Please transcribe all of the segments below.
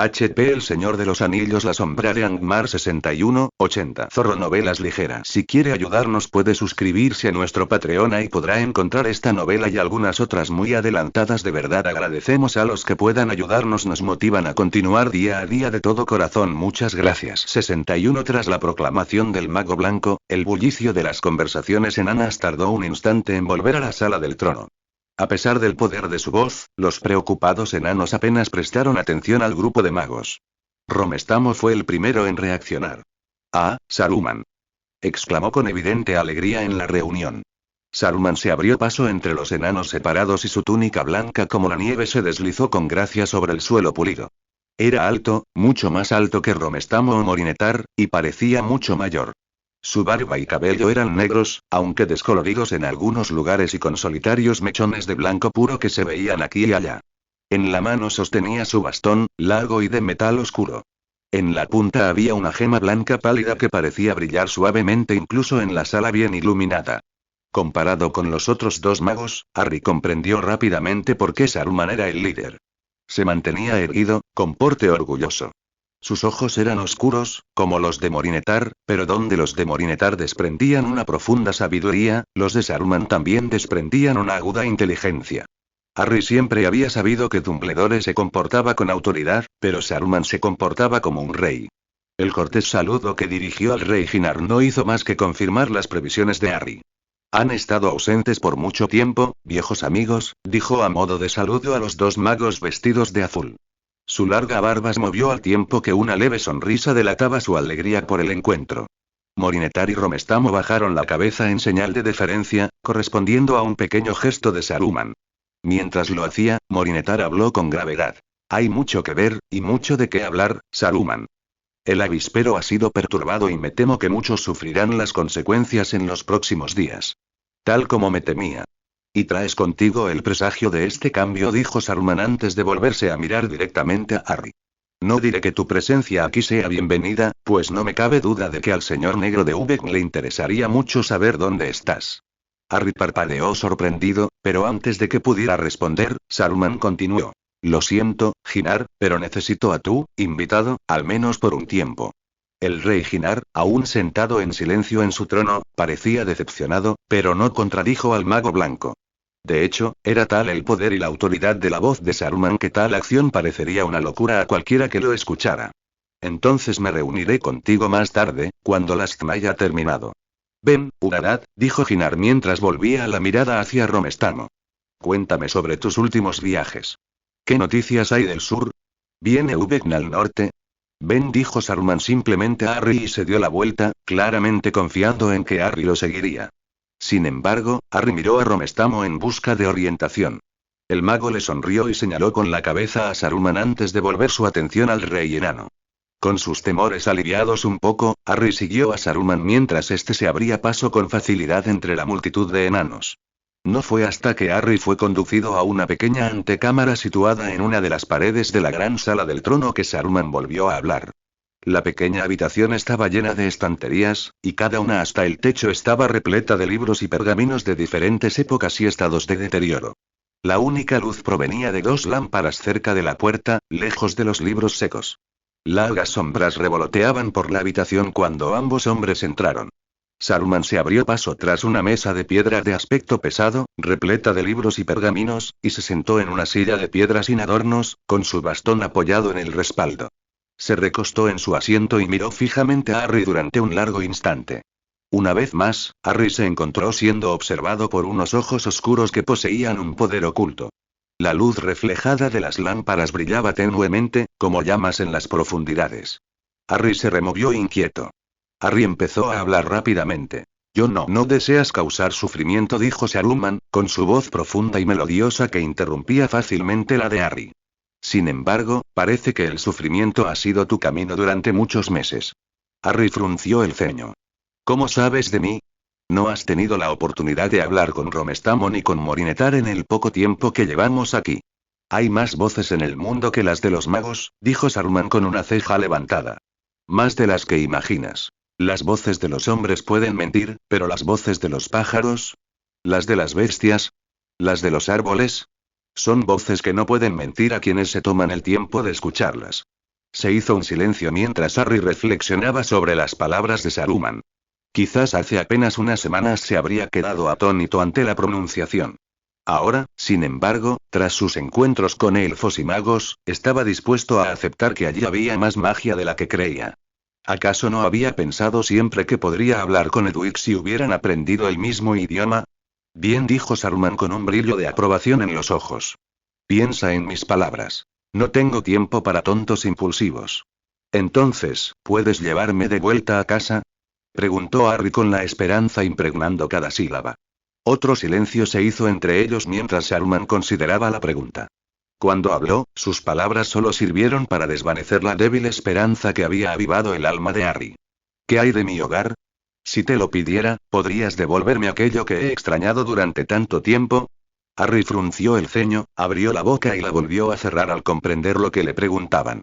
HP El Señor de los Anillos, La Sombra de Angmar 6180. Zorro Novelas Ligeras. Si quiere ayudarnos puede suscribirse a nuestro Patreon y podrá encontrar esta novela y algunas otras muy adelantadas. De verdad agradecemos a los que puedan ayudarnos, nos motivan a continuar día a día de todo corazón. Muchas gracias. 61. Tras la proclamación del Mago Blanco, el bullicio de las conversaciones enanas tardó un instante en volver a la sala del trono. A pesar del poder de su voz, los preocupados enanos apenas prestaron atención al grupo de magos. Romestamo fue el primero en reaccionar. «¡Ah, Saruman!», exclamó con evidente alegría en la reunión. Saruman se abrió paso entre los enanos separados y su túnica blanca como la nieve se deslizó con gracia sobre el suelo pulido. Era alto, mucho más alto que Romestamo o Morinetar, y parecía mucho mayor. Su barba y cabello eran negros, aunque descoloridos en algunos lugares y con solitarios mechones de blanco puro que se veían aquí y allá. En la mano sostenía su bastón, largo y de metal oscuro. En la punta había una gema blanca pálida que parecía brillar suavemente incluso en la sala bien iluminada. Comparado con los otros dos magos, Harry comprendió rápidamente por qué Saruman era el líder. Se mantenía erguido, con porte orgulloso. Sus ojos eran oscuros, como los de Morinetar, pero donde los de Morinetar desprendían una profunda sabiduría, los de Saruman también desprendían una aguda inteligencia. Harry siempre había sabido que Dumbledore se comportaba con autoridad, pero Saruman se comportaba como un rey. El cortés saludo que dirigió al rey Hinar no hizo más que confirmar las previsiones de Harry. «Han estado ausentes por mucho tiempo, viejos amigos», dijo a modo de saludo a los dos magos vestidos de azul. Su larga barba se movió al tiempo que una leve sonrisa delataba su alegría por el encuentro. Morinetar y Romestamo bajaron la cabeza en señal de deferencia, correspondiendo a un pequeño gesto de Saruman. Mientras lo hacía, Morinetar habló con gravedad. «Hay mucho que ver, y mucho de qué hablar, Saruman. El avispero ha sido perturbado y me temo que muchos sufrirán las consecuencias en los próximos días. Tal como me temía. «Y traes contigo el presagio de este cambio», dijo Saruman antes de volverse a mirar directamente a Harry. «No diré que tu presencia aquí sea bienvenida, pues no me cabe duda de que al señor negro de Ubeck le interesaría mucho saber dónde estás». Harry parpadeó sorprendido, pero antes de que pudiera responder, Saruman continuó. «Lo siento, Hinar, pero necesito a tu invitado, al menos por un tiempo». El rey Hinar, aún sentado en silencio en su trono, parecía decepcionado, pero no contradijo al mago blanco. De hecho, era tal el poder y la autoridad de la voz de Saruman que tal acción parecería una locura a cualquiera que lo escuchara. «Entonces me reuniré contigo más tarde, cuando la Stma haya terminado». «Ven, Ugadad», dijo Hinar mientras volvía la mirada hacia Romestamo. «Cuéntame sobre tus últimos viajes. ¿Qué noticias hay del sur? ¿Viene Ubeck al norte?» «Ven», dijo Saruman simplemente a Harry y se dio la vuelta, claramente confiando en que Harry lo seguiría. Sin embargo, Harry miró a Romestamo en busca de orientación. El mago le sonrió y señaló con la cabeza a Saruman antes de volver su atención al rey enano. Con sus temores aliviados un poco, Harry siguió a Saruman mientras este se abría paso con facilidad entre la multitud de enanos. No fue hasta que Harry fue conducido a una pequeña antecámara situada en una de las paredes de la gran sala del trono que Saruman volvió a hablar. La pequeña habitación estaba llena de estanterías, y cada una hasta el techo estaba repleta de libros y pergaminos de diferentes épocas y estados de deterioro. La única luz provenía de dos lámparas cerca de la puerta, lejos de los libros secos. Largas sombras revoloteaban por la habitación cuando ambos hombres entraron. Saruman se abrió paso tras una mesa de piedra de aspecto pesado, repleta de libros y pergaminos, y se sentó en una silla de piedra sin adornos, con su bastón apoyado en el respaldo. Se recostó en su asiento y miró fijamente a Harry durante un largo instante. Una vez más, Harry se encontró siendo observado por unos ojos oscuros que poseían un poder oculto. La luz reflejada de las lámparas brillaba tenuemente, como llamas en las profundidades. Harry se removió inquieto. Harry empezó a hablar rápidamente. No deseas causar sufrimiento», dijo Saruman, con su voz profunda y melodiosa que interrumpía fácilmente la de Harry. «Sin embargo, parece que el sufrimiento ha sido tu camino durante muchos meses». Harry frunció el ceño. «¿Cómo sabes de mí? No has tenido la oportunidad de hablar con Romestamo ni con Morinetar en el poco tiempo que llevamos aquí». «Hay más voces en el mundo que las de los magos», dijo Saruman con una ceja levantada. «Más de las que imaginas. Las voces de los hombres pueden mentir, pero las voces de los pájaros, las de las bestias, las de los árboles, son voces que no pueden mentir a quienes se toman el tiempo de escucharlas». Se hizo un silencio mientras Harry reflexionaba sobre las palabras de Saruman. Quizás hace apenas unas semanas se habría quedado atónito ante la pronunciación. Ahora, sin embargo, tras sus encuentros con elfos y magos, estaba dispuesto a aceptar que allí había más magia de la que creía. ¿Acaso no había pensado siempre que podría hablar con Edwig si hubieran aprendido el mismo idioma? Bien, dijo Saruman con un brillo de aprobación en los ojos. Piensa en mis palabras. No tengo tiempo para tontos impulsivos. Entonces, ¿puedes llevarme de vuelta a casa? Preguntó Harry con la esperanza impregnando cada sílaba. Otro silencio se hizo entre ellos mientras Saruman consideraba la pregunta. Cuando habló, sus palabras solo sirvieron para desvanecer la débil esperanza que había avivado el alma de Harry. ¿Qué hay de mi hogar? Si te lo pidiera, ¿podrías devolverme aquello que he extrañado durante tanto tiempo? Harry frunció el ceño, abrió la boca y la volvió a cerrar al comprender lo que le preguntaban.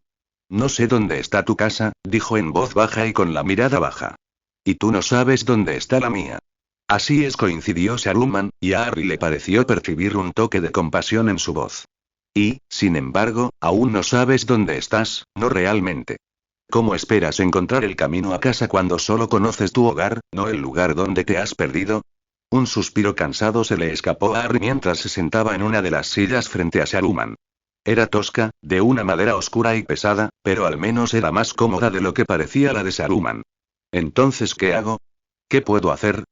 No sé dónde está tu casa, dijo en voz baja y con la mirada baja. Y tú no sabes dónde está la mía. Así es, coincidió Saruman, y a Harry le pareció percibir un toque de compasión en su voz. Y, sin embargo, aún no sabes dónde estás, no realmente. ¿Cómo esperas encontrar el camino a casa cuando solo conoces tu hogar, no el lugar donde te has perdido? Un suspiro cansado se le escapó a Harry mientras se sentaba en una de las sillas frente a Saruman. Era tosca, de una madera oscura y pesada, pero al menos era más cómoda de lo que parecía la de Saruman. ¿Entonces qué hago? ¿Qué puedo hacer?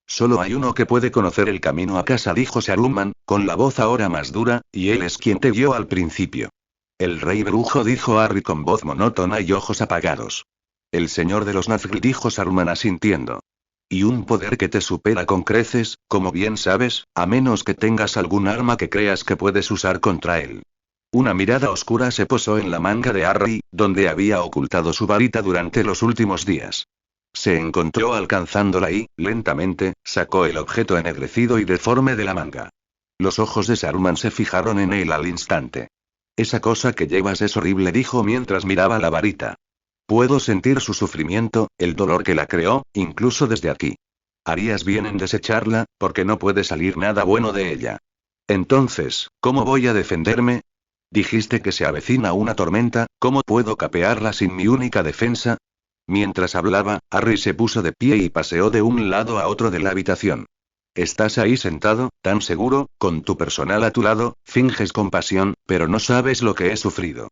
Solo hay uno que puede conocer el camino a casa, dijo Saruman, con la voz ahora más dura, y él es quien te guió al principio. El rey brujo, dijo Harry con voz monótona y ojos apagados. El señor de los Nazgûl, dijo Saruman asintiendo. Y un poder que te supera con creces, como bien sabes, a menos que tengas algún arma que creas que puedes usar contra él. Una mirada oscura se posó en la manga de Harry, donde había ocultado su varita durante los últimos días. Se encontró alcanzándola y, lentamente, sacó el objeto ennegrecido y deforme de la manga. Los ojos de Saruman se fijaron en él al instante. Esa cosa que llevas es horrible, dijo mientras miraba la varita. Puedo sentir su sufrimiento, el dolor que la creó, incluso desde aquí. Harías bien en desecharla, porque no puede salir nada bueno de ella. Entonces, ¿cómo voy a defenderme? Dijiste que se avecina una tormenta, ¿cómo puedo capearla sin mi única defensa? Mientras hablaba, Harry se puso de pie y paseó de un lado a otro de la habitación. Estás ahí sentado, tan seguro, con tu personal a tu lado, finges compasión, pero no sabes lo que he sufrido.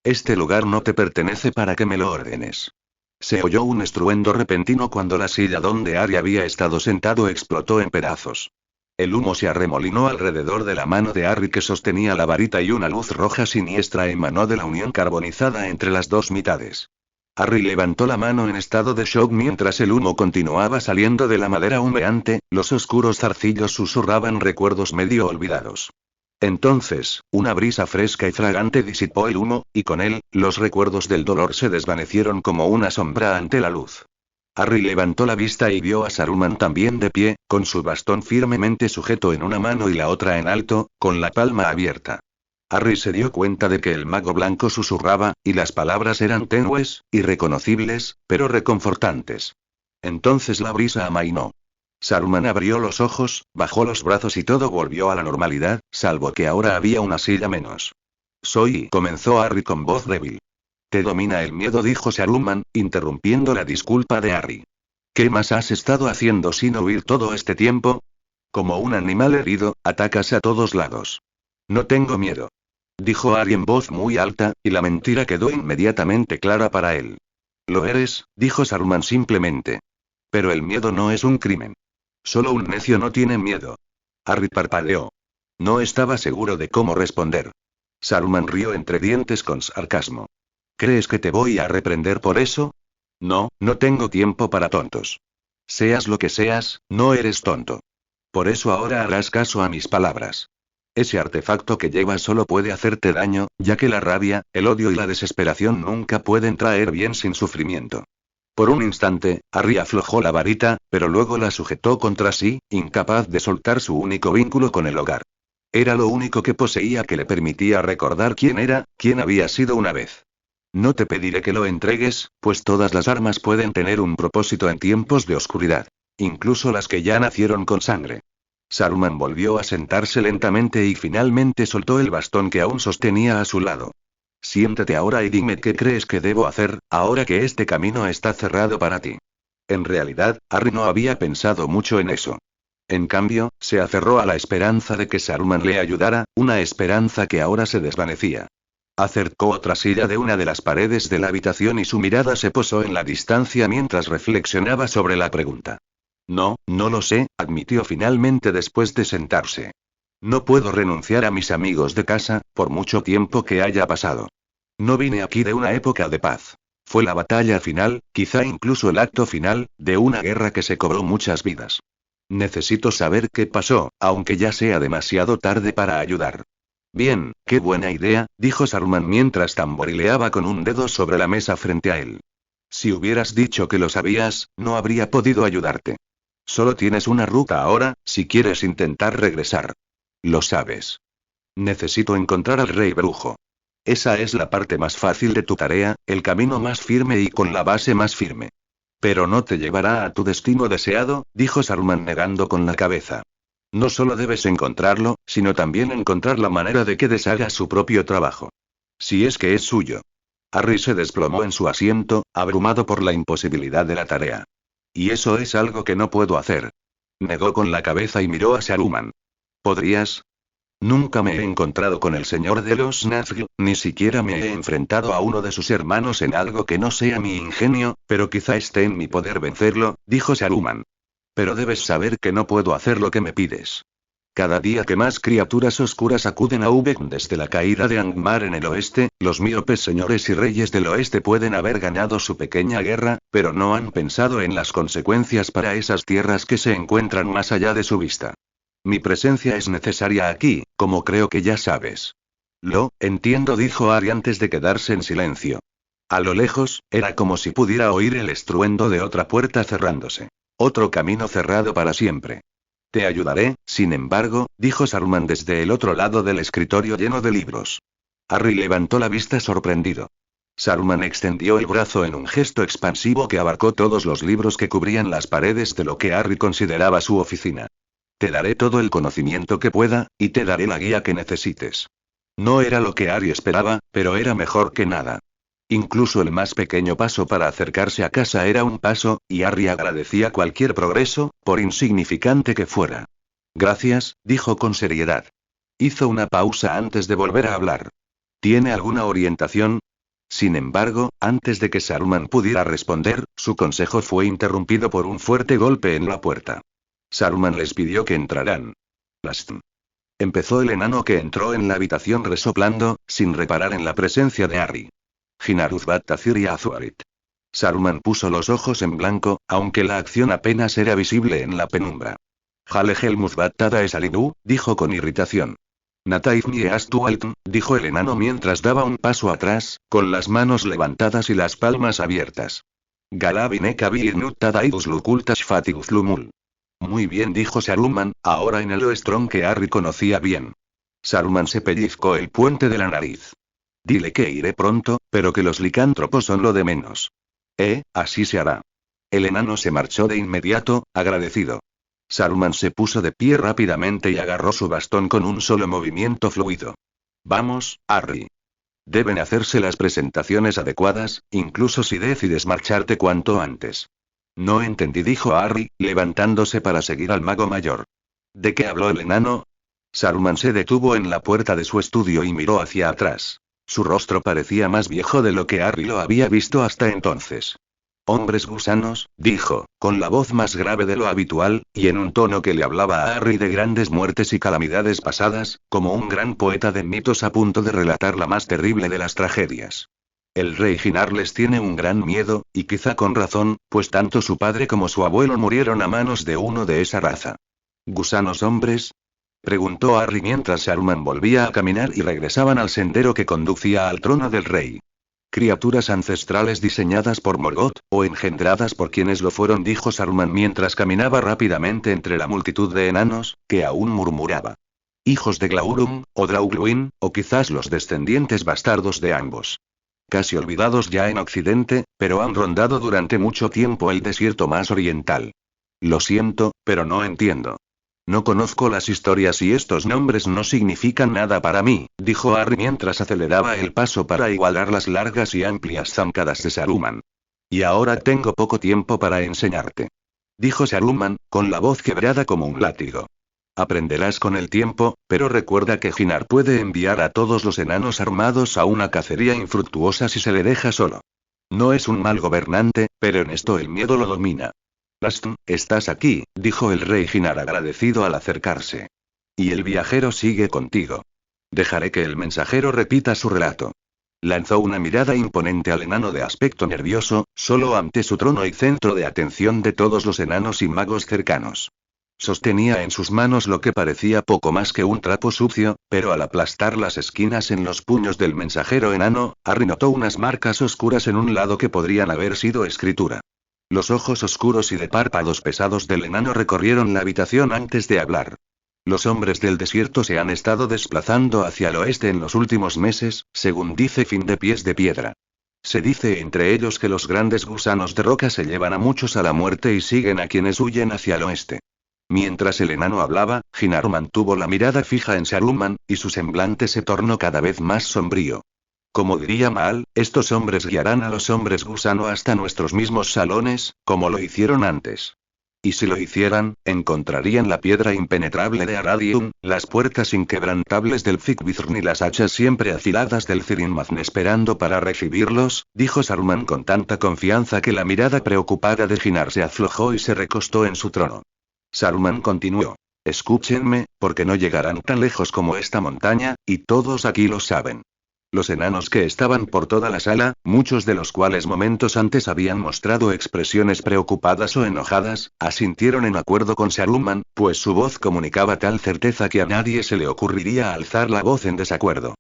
Este lugar no te pertenece para que me lo ordenes. Se oyó un estruendo repentino cuando la silla donde Harry había estado sentado explotó en pedazos. El humo se arremolinó alrededor de la mano de Harry que sostenía la varita y una luz roja siniestra emanó de la unión carbonizada entre las dos mitades. Harry levantó la mano en estado de shock mientras el humo continuaba saliendo de la madera humeante, los oscuros zarcillos susurraban recuerdos medio olvidados. Entonces, una brisa fresca y fragante disipó el humo, y con él, los recuerdos del dolor se desvanecieron como una sombra ante la luz. Harry levantó la vista y vio a Saruman también de pie, con su bastón firmemente sujeto en una mano y la otra en alto, con la palma abierta. Harry se dio cuenta de que el mago blanco susurraba, y las palabras eran tenues, irreconocibles, pero reconfortantes. Entonces la brisa amainó. Saruman abrió los ojos, bajó los brazos y todo volvió a la normalidad, salvo que ahora había una silla menos. Comenzó Harry con voz débil. Te domina el miedo, dijo Saruman, interrumpiendo la disculpa de Harry. ¿Qué más has estado haciendo sin huir todo este tiempo? Como un animal herido, atacas a todos lados. No tengo miedo. Dijo Harry en voz muy alta, y la mentira quedó inmediatamente clara para él. Lo eres, dijo Saruman simplemente. Pero el miedo no es un crimen. Solo un necio no tiene miedo. Harry parpadeó. No estaba seguro de cómo responder. Saruman rió entre dientes con sarcasmo. ¿Crees que te voy a reprender por eso? No, no tengo tiempo para tontos. Seas lo que seas, no eres tonto. Por eso ahora harás caso a mis palabras. Ese artefacto que llevas solo puede hacerte daño, ya que la rabia, el odio y la desesperación nunca pueden traer bien sin sufrimiento. Por un instante, Harry aflojó la varita, pero luego la sujetó contra sí, incapaz de soltar su único vínculo con el hogar. Era lo único que poseía que le permitía recordar quién era, quién había sido una vez. No te pediré que lo entregues, pues todas las armas pueden tener un propósito en tiempos de oscuridad. Incluso las que ya nacieron con sangre. Saruman volvió a sentarse lentamente y finalmente soltó el bastón que aún sostenía a su lado. Siéntate ahora y dime qué crees que debo hacer, ahora que este camino está cerrado para ti. En realidad, Harry no había pensado mucho en eso. En cambio, se aferró a la esperanza de que Saruman le ayudara, una esperanza que ahora se desvanecía. Acercó otra silla de una de las paredes de la habitación y su mirada se posó en la distancia mientras reflexionaba sobre la pregunta. No, no lo sé, admitió finalmente después de sentarse. No puedo renunciar a mis amigos de casa, por mucho tiempo que haya pasado. No vine aquí de una época de paz. Fue la batalla final, quizá incluso el acto final, de una guerra que se cobró muchas vidas. Necesito saber qué pasó, aunque ya sea demasiado tarde para ayudar. Bien, qué buena idea, dijo Saruman mientras tamborileaba con un dedo sobre la mesa frente a él. Si hubieras dicho que lo sabías, no habría podido ayudarte. Solo tienes una ruta ahora, si quieres intentar regresar. Lo sabes. Necesito encontrar al rey brujo. Esa es la parte más fácil de tu tarea, el camino más firme y con la base más firme. Pero no te llevará a tu destino deseado, dijo Saruman negando con la cabeza. No solo debes encontrarlo, sino también encontrar la manera de que deshaga su propio trabajo. Si es que es suyo. Harry se desplomó en su asiento, abrumado por la imposibilidad de la tarea. Y eso es algo que no puedo hacer. Negó con la cabeza y miró a Saruman. ¿Podrías? Nunca me he encontrado con el señor de los Nazgûl, ni siquiera me he enfrentado a uno de sus hermanos en algo que no sea mi ingenio, pero quizá esté en mi poder vencerlo, dijo Saruman. Pero debes saber que no puedo hacer lo que me pides. Cada día que más criaturas oscuras acuden a Ubeck desde la caída de Angmar en el oeste, los míopes señores y reyes del oeste pueden haber ganado su pequeña guerra, pero no han pensado en las consecuencias para esas tierras que se encuentran más allá de su vista. Mi presencia es necesaria aquí, como creo que ya sabes. Lo entiendo, dijo Harry antes de quedarse en silencio. A lo lejos, era como si pudiera oír el estruendo de otra puerta cerrándose. Otro camino cerrado para siempre. Te ayudaré, sin embargo, dijo Saruman desde el otro lado del escritorio lleno de libros. Harry levantó la vista sorprendido. Saruman extendió el brazo en un gesto expansivo que abarcó todos los libros que cubrían las paredes de lo que Harry consideraba su oficina. Te daré todo el conocimiento que pueda, y te daré la guía que necesites. No era lo que Harry esperaba, pero era mejor que nada. Incluso el más pequeño paso para acercarse a casa era un paso, y Harry agradecía cualquier progreso, por insignificante que fuera. Gracias, dijo con seriedad. Hizo una pausa antes de volver a hablar. ¿Tiene alguna orientación? Sin embargo, antes de que Saruman pudiera responder, su consejo fue interrumpido por un fuerte golpe en la puerta. Saruman les pidió que entraran. Lastm. Empezó el enano que entró en la habitación resoplando, sin reparar en la presencia de Harry. Jinaruzbat Tazir y Azuarit. Saruman puso los ojos en blanco, aunque la acción apenas era visible en la penumbra. Jalehel Tada Esalidu, dijo con irritación. Nataifni Eastualtn, dijo el enano mientras daba un paso atrás, con las manos levantadas y las palmas abiertas. Galabinekabi Tada Iduslukultash Fatiguzlumul. Muy bien, dijo Saruman, ahora en el Oestron que Harry conocía bien. Saruman se pellizcó el puente de la nariz. Dile que iré pronto, pero que los licántropos son lo de menos. Así se hará. El enano se marchó de inmediato, agradecido. Saruman se puso de pie rápidamente y agarró su bastón con un solo movimiento fluido. Vamos, Harry. Deben hacerse las presentaciones adecuadas, incluso si decides marcharte cuanto antes. No entendí, dijo Harry, levantándose para seguir al mago mayor. ¿De qué habló el enano? Saruman se detuvo en la puerta de su estudio y miró hacia atrás. Su rostro parecía más viejo de lo que Harry lo había visto hasta entonces. Hombres gusanos, dijo, con la voz más grave de lo habitual, y en un tono que le hablaba a Harry de grandes muertes y calamidades pasadas, como un gran poeta de mitos a punto de relatar la más terrible de las tragedias. El rey Jinar les tiene un gran miedo, y quizá con razón, pues tanto su padre como su abuelo murieron a manos de uno de esa raza. ¿Gusanos hombres? Preguntó Harry mientras Saruman volvía a caminar y regresaban al sendero que conducía al trono del rey. Criaturas ancestrales diseñadas por Morgoth, o engendradas por quienes lo fueron, dijo Saruman mientras caminaba rápidamente entre la multitud de enanos, que aún murmuraba. Hijos de Glaurum, o Draugluin, o quizás los descendientes bastardos de ambos. Casi olvidados ya en Occidente, pero han rondado durante mucho tiempo el desierto más oriental. Lo siento, pero no entiendo. No conozco las historias y estos nombres no significan nada para mí, dijo Harry mientras aceleraba el paso para igualar las largas y amplias zancadas de Saruman. Y ahora tengo poco tiempo para enseñarte, dijo Saruman, con la voz quebrada como un látigo. Aprenderás con el tiempo, pero recuerda que Hinar puede enviar a todos los enanos armados a una cacería infructuosa si se le deja solo. No es un mal gobernante, pero en esto el miedo lo domina. Rastan, estás aquí, dijo el rey Hinar agradecido al acercarse. Y el viajero sigue contigo. Dejaré que el mensajero repita su relato. Lanzó una mirada imponente al enano de aspecto nervioso, solo ante su trono y centro de atención de todos los enanos y magos cercanos. Sostenía en sus manos lo que parecía poco más que un trapo sucio, pero al aplastar las esquinas en los puños del mensajero enano, Harry notó unas marcas oscuras en un lado que podrían haber sido escritura. Los ojos oscuros y de párpados pesados del enano recorrieron la habitación antes de hablar. Los hombres del desierto se han estado desplazando hacia el oeste en los últimos meses, según dice Fin de Pies de Piedra. Se dice entre ellos que los grandes gusanos de roca se llevan a muchos a la muerte y siguen a quienes huyen hacia el oeste. Mientras el enano hablaba, Hinar mantuvo la mirada fija en Saruman, y su semblante se tornó cada vez más sombrío. Como diría Maal, estos hombres guiarán a los hombres gusano hasta nuestros mismos salones, como lo hicieron antes. Y si lo hicieran, encontrarían la piedra impenetrable de Aradium, las puertas inquebrantables del Fikbithorn y las hachas siempre afiladas del Cirinmazn esperando para recibirlos, dijo Saruman con tanta confianza que la mirada preocupada de Hinar se aflojó y se recostó en su trono. Saruman continuó. Escúchenme, porque no llegarán tan lejos como esta montaña, y todos aquí lo saben. Los enanos que estaban por toda la sala, muchos de los cuales momentos antes habían mostrado expresiones preocupadas o enojadas, asintieron en acuerdo con Saruman, pues su voz comunicaba tal certeza que a nadie se le ocurriría alzar la voz en desacuerdo.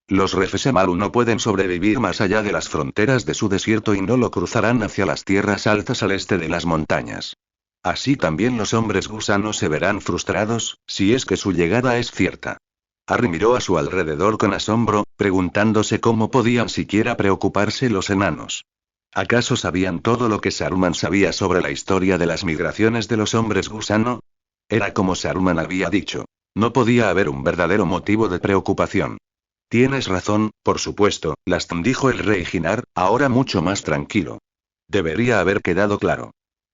Los Refesemalu no pueden sobrevivir más allá de las fronteras de su desierto y no lo cruzarán hacia las tierras altas al este de las montañas. Así también los hombres gusanos se verán frustrados, si es que su llegada es cierta. Harry miró a su alrededor con asombro, preguntándose cómo podían siquiera preocuparse los enanos. ¿Acaso sabían todo lo que Saruman sabía sobre la historia de las migraciones de los hombres gusano? Era como Saruman había dicho. No podía haber un verdadero motivo de preocupación. Tienes razón, por supuesto, Laston, dijo el rey Hinar, ahora mucho más tranquilo. Debería haber quedado claro.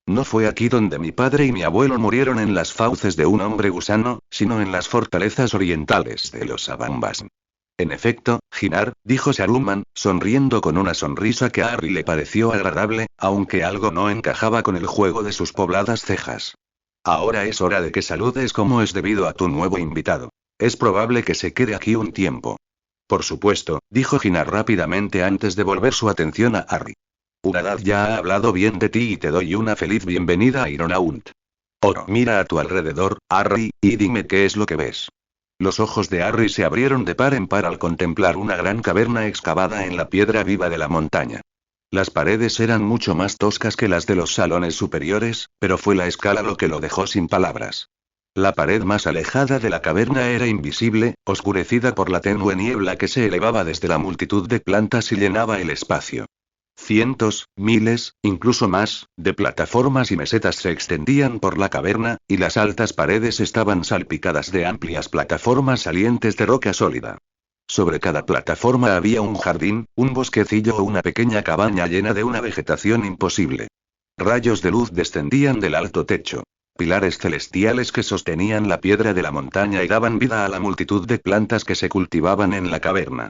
No fue aquí donde mi padre y mi abuelo murieron en las fauces de un hombre gusano, sino en las fortalezas orientales de los Abambas. En efecto, Hinar, dijo Saruman, sonriendo con una sonrisa que a Harry le pareció agradable, aunque algo no encajaba con el juego de sus pobladas cejas. Ahora es hora de que saludes como es debido a tu nuevo invitado. Es probable que se quede aquí un tiempo. Por supuesto, dijo Hinar rápidamente antes de volver su atención a Harry. Uradad ya ha hablado bien de ti y te doy una feliz bienvenida a Ironaunt. Oro, mira a tu alrededor, Harry, y dime qué es lo que ves. Los ojos de Harry se abrieron de par en par al contemplar una gran caverna excavada en la piedra viva de la montaña. Las paredes eran mucho más toscas que las de los salones superiores, pero fue la escala lo que lo dejó sin palabras. La pared más alejada de la caverna era invisible, oscurecida por la tenue niebla que se elevaba desde la multitud de plantas y llenaba el espacio. Cientos, miles, incluso más, de plataformas y mesetas se extendían por la caverna, y las altas paredes estaban salpicadas de amplias plataformas salientes de roca sólida. Sobre cada plataforma había un jardín, un bosquecillo o una pequeña cabaña llena de una vegetación imposible. Rayos de luz descendían del alto techo. Pilares celestiales que sostenían la piedra de la montaña y daban vida a la multitud de plantas que se cultivaban en la caverna.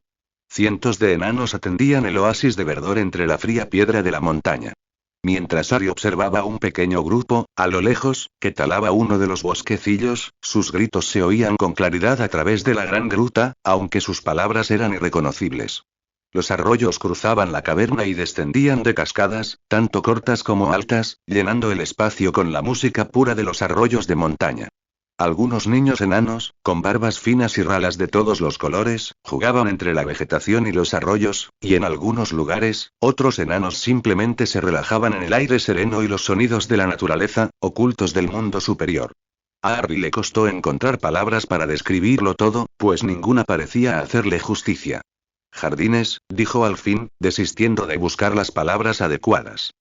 Cientos de enanos atendían el oasis de verdor entre la fría piedra de la montaña. Mientras Harry observaba un pequeño grupo, a lo lejos, que talaba uno de los bosquecillos, sus gritos se oían con claridad a través de la gran gruta, aunque sus palabras eran irreconocibles. Los arroyos cruzaban la caverna y descendían de cascadas, tanto cortas como altas, llenando el espacio con la música pura de los arroyos de montaña. Algunos niños enanos, con barbas finas y ralas de todos los colores, jugaban entre la vegetación y los arroyos, y en algunos lugares, otros enanos simplemente se relajaban en el aire sereno y los sonidos de la naturaleza, ocultos del mundo superior. A Harry le costó encontrar palabras para describirlo todo, pues ninguna parecía hacerle justicia. Jardines, dijo al fin, desistiendo de buscar las palabras adecuadas.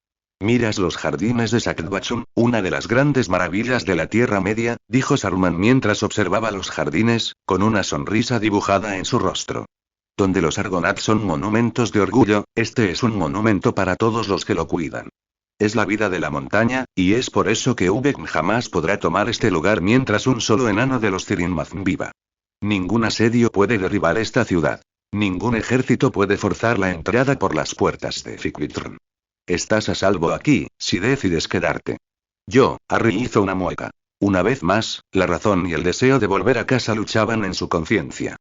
Miras los jardines de Sakdwachum, una de las grandes maravillas de la Tierra Media, dijo Saruman mientras observaba los jardines, con una sonrisa dibujada en su rostro. Donde los Argonath son monumentos de orgullo, este es un monumento para todos los que lo cuidan. Es la vida de la montaña, y es por eso que Ubek jamás podrá tomar este lugar mientras un solo enano de los Thirin-Mazm viva. Ningún asedio puede derribar esta ciudad. Ningún ejército puede forzar la entrada por las puertas de Fikwitrn. Estás a salvo aquí, si decides quedarte. Harry hizo una mueca. Una vez más, la razón y el deseo de volver a casa luchaban en su conciencia.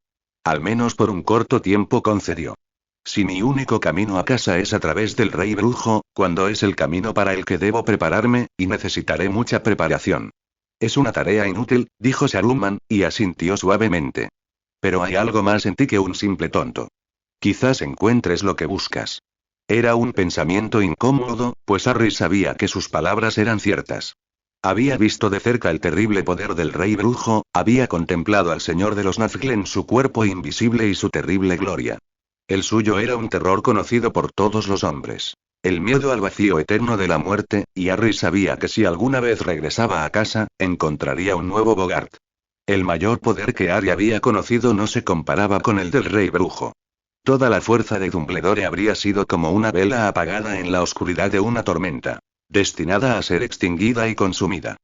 Al menos por un corto tiempo concedió. Si mi único camino a casa es a través del Rey Brujo, ¿cuándo es el camino para el que debo prepararme? Y necesitaré mucha preparación. Es una tarea inútil, dijo Saruman, y asintió suavemente. Pero hay algo más en ti que un simple tonto. Quizás encuentres lo que buscas. Era un pensamiento incómodo, pues Harry sabía que sus palabras eran ciertas. Había visto de cerca el terrible poder del Rey Brujo, había contemplado al Señor de los Nazgûl en su cuerpo invisible y su terrible gloria. El suyo era un terror conocido por todos los hombres. El miedo al vacío eterno de la muerte, y Harry sabía que si alguna vez regresaba a casa, encontraría un nuevo Bogart. El mayor poder que Harry había conocido no se comparaba con el del Rey Brujo. Toda la fuerza de Dumbledore habría sido como una vela apagada en la oscuridad de una tormenta, destinada a ser extinguida y consumida.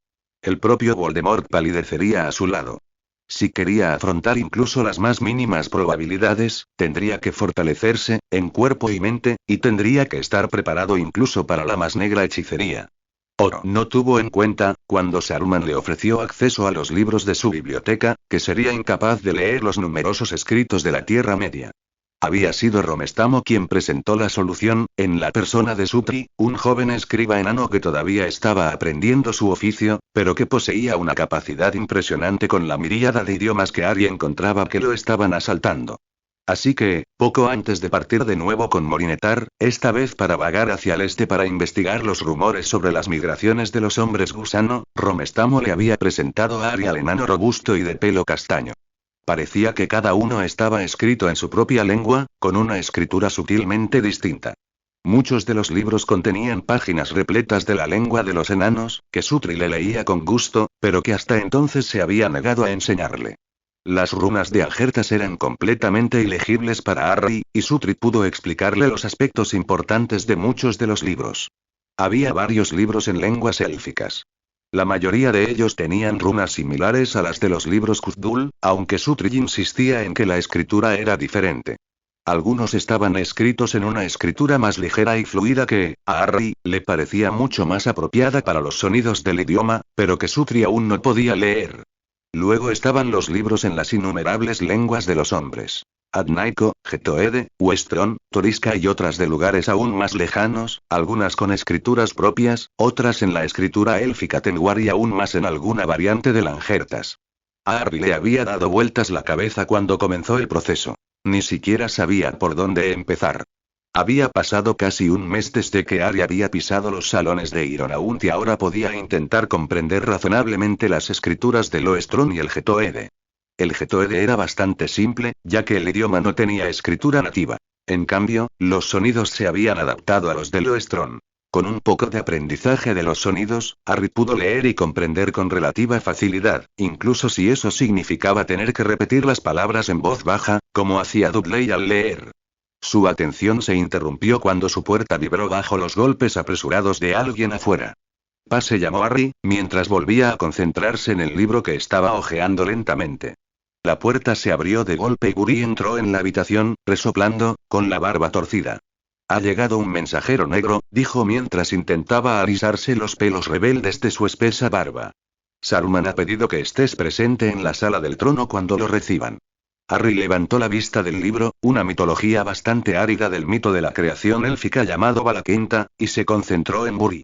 El propio Voldemort palidecería a su lado. Si quería afrontar incluso las más mínimas probabilidades, tendría que fortalecerse, en cuerpo y mente, y tendría que estar preparado incluso para la más negra hechicería. No tuvo en cuenta, cuando Saruman le ofreció acceso a los libros de su biblioteca, que sería incapaz de leer los numerosos escritos de la Tierra Media. Había sido Romestamo quien presentó la solución, en la persona de Sutri, un joven escriba enano que todavía estaba aprendiendo su oficio, pero que poseía una capacidad impresionante con la miríada de idiomas que Harry encontraba que lo estaban asaltando. Así que, poco antes de partir de nuevo con Morinetar, esta vez para vagar hacia el este para investigar los rumores sobre las migraciones de los hombres gusano, Romestamo le había presentado a Harry al enano robusto y de pelo castaño. Parecía que cada uno estaba escrito en su propia lengua, con una escritura sutilmente distinta. Muchos de los libros contenían páginas repletas de la lengua de los enanos, que Sutri le leía con gusto, pero que hasta entonces se había negado a enseñarle. Las runas de Ajertas eran completamente ilegibles para Harry, y Sutri pudo explicarle los aspectos importantes de muchos de los libros. Había varios libros en lenguas élficas. La mayoría de ellos tenían runas similares a las de los libros Kuzdul, aunque Sutri insistía en que la escritura era diferente. Algunos estaban escritos en una escritura más ligera y fluida que, a Harry, le parecía mucho más apropiada para los sonidos del idioma, pero que Sutri aún no podía leer. Luego estaban los libros en las innumerables lenguas de los hombres. Adnaiko, Getoede, Westron, Toriska y otras de lugares aún más lejanos, algunas con escrituras propias, otras en la escritura élfica Tengwar y aún más en alguna variante de Lanjertas. A Harry le había dado vueltas la cabeza cuando comenzó el proceso. Ni siquiera sabía por dónde empezar. Había pasado casi un mes desde que Harry había pisado los salones de Ironaunt y ahora podía intentar comprender razonablemente las escrituras del Oestron y el Getoede. El Getoede era bastante simple, ya que el idioma no tenía escritura nativa. En cambio, los sonidos se habían adaptado a los del Oestron. Con un poco de aprendizaje de los sonidos, Harry pudo leer y comprender con relativa facilidad, incluso si eso significaba tener que repetir las palabras en voz baja, como hacía Dudley al leer. Su atención se interrumpió cuando su puerta vibró bajo los golpes apresurados de alguien afuera. Pase, llamó Harry, mientras volvía a concentrarse en el libro que estaba hojeando lentamente. La puerta se abrió de golpe y Guri entró en la habitación, resoplando, con la barba torcida. Ha llegado un mensajero negro, dijo mientras intentaba alisarse los pelos rebeldes de su espesa barba. Saruman ha pedido que estés presente en la sala del trono cuando lo reciban. Harry levantó la vista del libro, una mitología bastante árida del mito de la creación élfica llamado Valaquinta, y se concentró en Guri.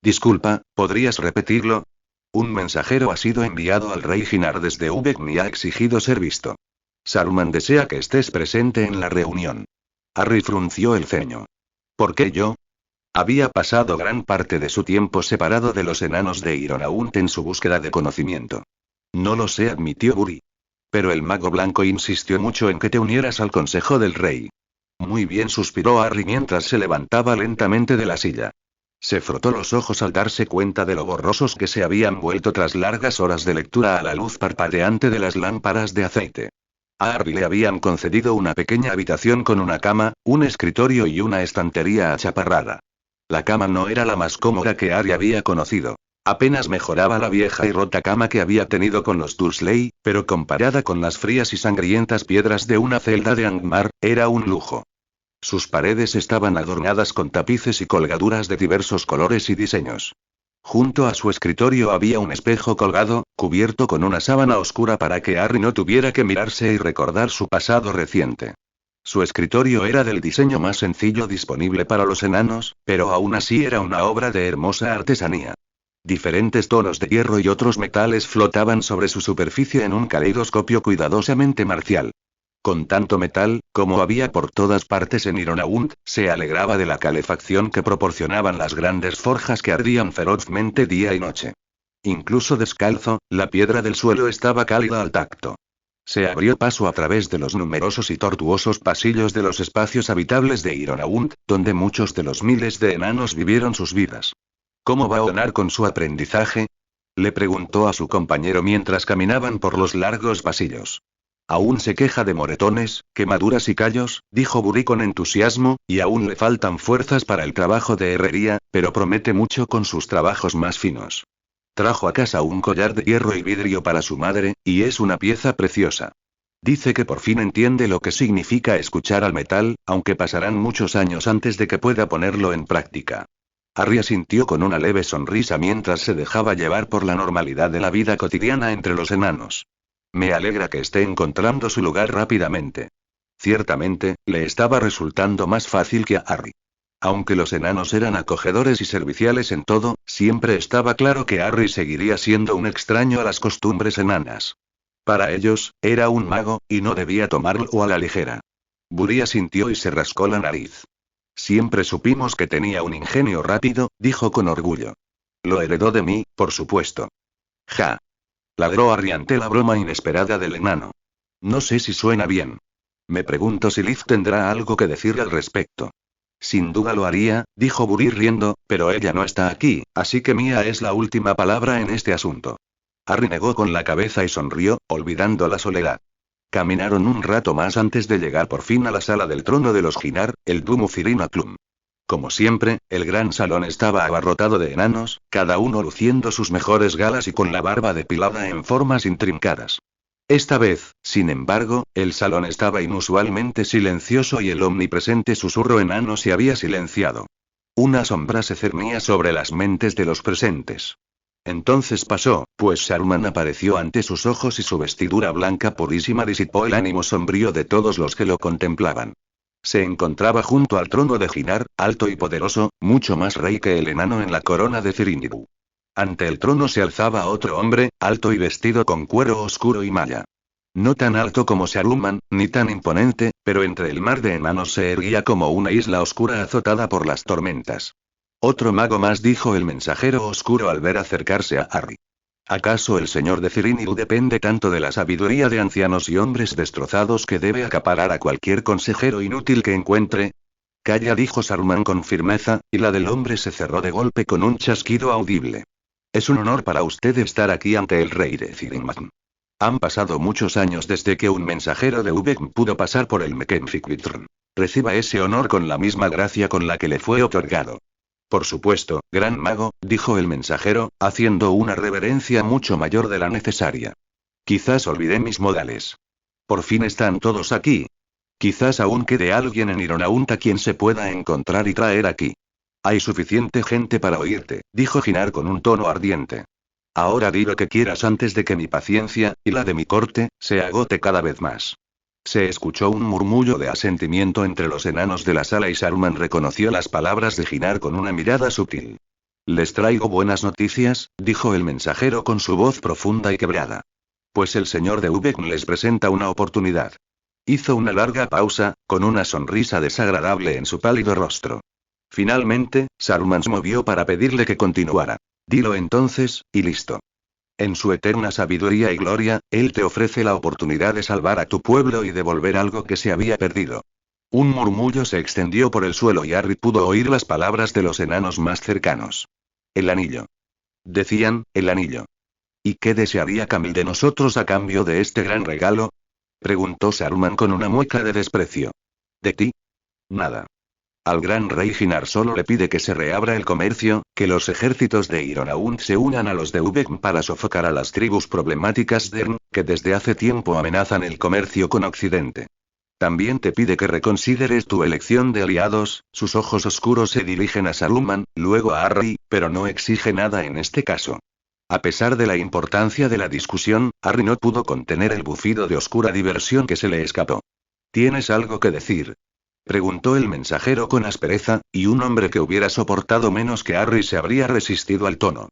Disculpa, ¿podrías repetirlo? Un mensajero ha sido enviado al rey Ginar desde Ubek y ha exigido ser visto. Saruman desea que estés presente en la reunión. Harry frunció el ceño. ¿Por qué yo? Había pasado gran parte de su tiempo separado de los enanos de Ironaunt en su búsqueda de conocimiento. No lo sé, admitió Guri. Pero el mago blanco insistió mucho en que te unieras al consejo del rey. Muy bien, suspiró Harry mientras se levantaba lentamente de la silla. Se frotó los ojos al darse cuenta de lo borrosos que se habían vuelto tras largas horas de lectura a la luz parpadeante de las lámparas de aceite. A Harry le habían concedido una pequeña habitación con una cama, un escritorio y una estantería achaparrada. La cama no era la más cómoda que Harry había conocido. Apenas mejoraba la vieja y rota cama que había tenido con los Dursley, pero comparada con las frías y sangrientas piedras de una celda de Angmar, era un lujo. Sus paredes estaban adornadas con tapices y colgaduras de diversos colores y diseños. Junto a su escritorio había un espejo colgado, cubierto con una sábana oscura para que Harry no tuviera que mirarse y recordar su pasado reciente. Su escritorio era del diseño más sencillo disponible para los enanos, pero aún así era una obra de hermosa artesanía. Diferentes tonos de hierro y otros metales flotaban sobre su superficie en un caleidoscopio cuidadosamente marcial. Con tanto metal, como había por todas partes en Ironaunt, se alegraba de la calefacción que proporcionaban las grandes forjas que ardían ferozmente día y noche. Incluso descalzo, la piedra del suelo estaba cálida al tacto. Se abrió paso a través de los numerosos y tortuosos pasillos de los espacios habitables de Ironaunt, donde muchos de los miles de enanos vivieron sus vidas. ¿Cómo va Onar con su aprendizaje?, le preguntó a su compañero mientras caminaban por los largos pasillos. Aún se queja de moretones, quemaduras y callos, dijo Bury con entusiasmo, y aún le faltan fuerzas para el trabajo de herrería, pero promete mucho con sus trabajos más finos. Trajo a casa un collar de hierro y vidrio para su madre, y es una pieza preciosa. Dice que por fin entiende lo que significa escuchar al metal, aunque pasarán muchos años antes de que pueda ponerlo en práctica. Harry asintió con una leve sonrisa mientras se dejaba llevar por la normalidad de la vida cotidiana entre los enanos. Me alegra que esté encontrando su lugar rápidamente. Ciertamente, le estaba resultando más fácil que a Harry. Aunque los enanos eran acogedores y serviciales en todo, siempre estaba claro que Harry seguiría siendo un extraño a las costumbres enanas. Para ellos, era un mago, y no debía tomarlo a la ligera. Bury asintió y se rascó la nariz. Siempre supimos que tenía un ingenio rápido, dijo con orgullo. Lo heredó de mí, por supuesto. Ja. Ladró Harry ante la broma inesperada del enano. No sé si suena bien. Me pregunto si Liz tendrá algo que decir al respecto. Sin duda lo haría, dijo Bury riendo, pero ella no está aquí, así que mía es la última palabra en este asunto. Harry negó con la cabeza y sonrió, olvidando la soledad. Caminaron un rato más antes de llegar por fin a la sala del trono de los Ginar, el Dumufirinaklum. Como siempre, el gran salón estaba abarrotado de enanos, cada uno luciendo sus mejores galas y con la barba depilada en formas intrincadas. Esta vez, sin embargo, el salón estaba inusualmente silencioso y el omnipresente susurro enano se había silenciado. Una sombra se cernía sobre las mentes de los presentes. Entonces pasó, pues Saruman apareció ante sus ojos y su vestidura blanca purísima disipó el ánimo sombrío de todos los que lo contemplaban. Se encontraba junto al trono de Ginar, alto y poderoso, mucho más rey que el enano en la corona de Cirinibu. Ante el trono se alzaba otro hombre, alto y vestido con cuero oscuro y malla. No tan alto como Saruman, ni tan imponente, pero entre el mar de enanos se erguía como una isla oscura azotada por las tormentas. Otro mago más, dijo el mensajero oscuro al ver acercarse a Harry. ¿Acaso el señor de Cirinibu depende tanto de la sabiduría de ancianos y hombres destrozados que debe acaparar a cualquier consejero inútil que encuentre? Calla, dijo Saruman con firmeza, y la del hombre se cerró de golpe con un chasquido audible. Es un honor para usted estar aquí ante el rey de Cirinman. Han pasado muchos años desde que un mensajero de Ubek pudo pasar por el Mekenfikwitron. Reciba ese honor con la misma gracia con la que le fue otorgado. Por supuesto, gran mago, dijo el mensajero, haciendo una reverencia mucho mayor de la necesaria. Quizás olvidé mis modales. Por fin están todos aquí. Quizás aún quede alguien en Ironaunt a quien se pueda encontrar y traer aquí. Hay suficiente gente para oírte, dijo Ginar con un tono ardiente. Ahora di lo que quieras antes de que mi paciencia, y la de mi corte, se agote cada vez más. Se escuchó un murmullo de asentimiento entre los enanos de la sala y Saruman reconoció las palabras de Ginar con una mirada sutil. Les traigo buenas noticias, dijo el mensajero con su voz profunda y quebrada. Pues el señor de Ubek les presenta una oportunidad. Hizo una larga pausa, con una sonrisa desagradable en su pálido rostro. Finalmente, Saruman se movió para pedirle que continuara. Dilo entonces, y listo. En su eterna sabiduría y gloria, él te ofrece la oportunidad de salvar a tu pueblo y devolver algo que se había perdido. Un murmullo se extendió por el suelo y Harry pudo oír las palabras de los enanos más cercanos. El anillo. Decían, el anillo. ¿Y qué desearía Camille de nosotros a cambio de este gran regalo? Preguntó Saruman con una mueca de desprecio. ¿De ti? Nada. Al gran rey Ginar solo le pide que se reabra el comercio, que los ejércitos de Ironaund se unan a los de Ubek para sofocar a las tribus problemáticas de Ern, que desde hace tiempo amenazan el comercio con Occidente. También te pide que reconsideres tu elección de aliados. Sus ojos oscuros se dirigen a Saruman, luego a Harry, pero no exige nada en este caso. A pesar de la importancia de la discusión, Harry no pudo contener el bufido de oscura diversión que se le escapó. ¿Tienes algo que decir?, preguntó el mensajero con aspereza, y un hombre que hubiera soportado menos que Harry se habría resistido al tono.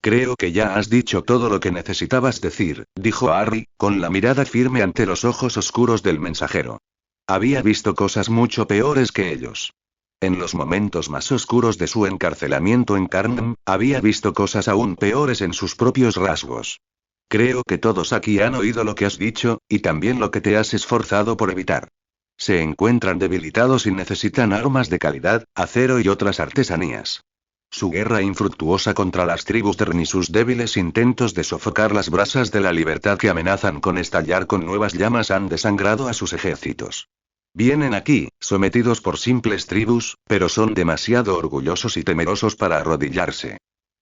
Creo que ya has dicho todo lo que necesitabas decir, dijo Harry, con la mirada firme ante los ojos oscuros del mensajero. Había visto cosas mucho peores que ellos. En los momentos más oscuros de su encarcelamiento en Carnham, había visto cosas aún peores en sus propios rasgos. Creo que todos aquí han oído lo que has dicho, y también lo que te has esforzado por evitar. Se encuentran debilitados y necesitan armas de calidad, acero y otras artesanías. Su guerra infructuosa contra las tribus de Ren y sus débiles intentos de sofocar las brasas de la libertad que amenazan con estallar con nuevas llamas han desangrado a sus ejércitos. Vienen aquí, sometidos por simples tribus, pero son demasiado orgullosos y temerosos para arrodillarse.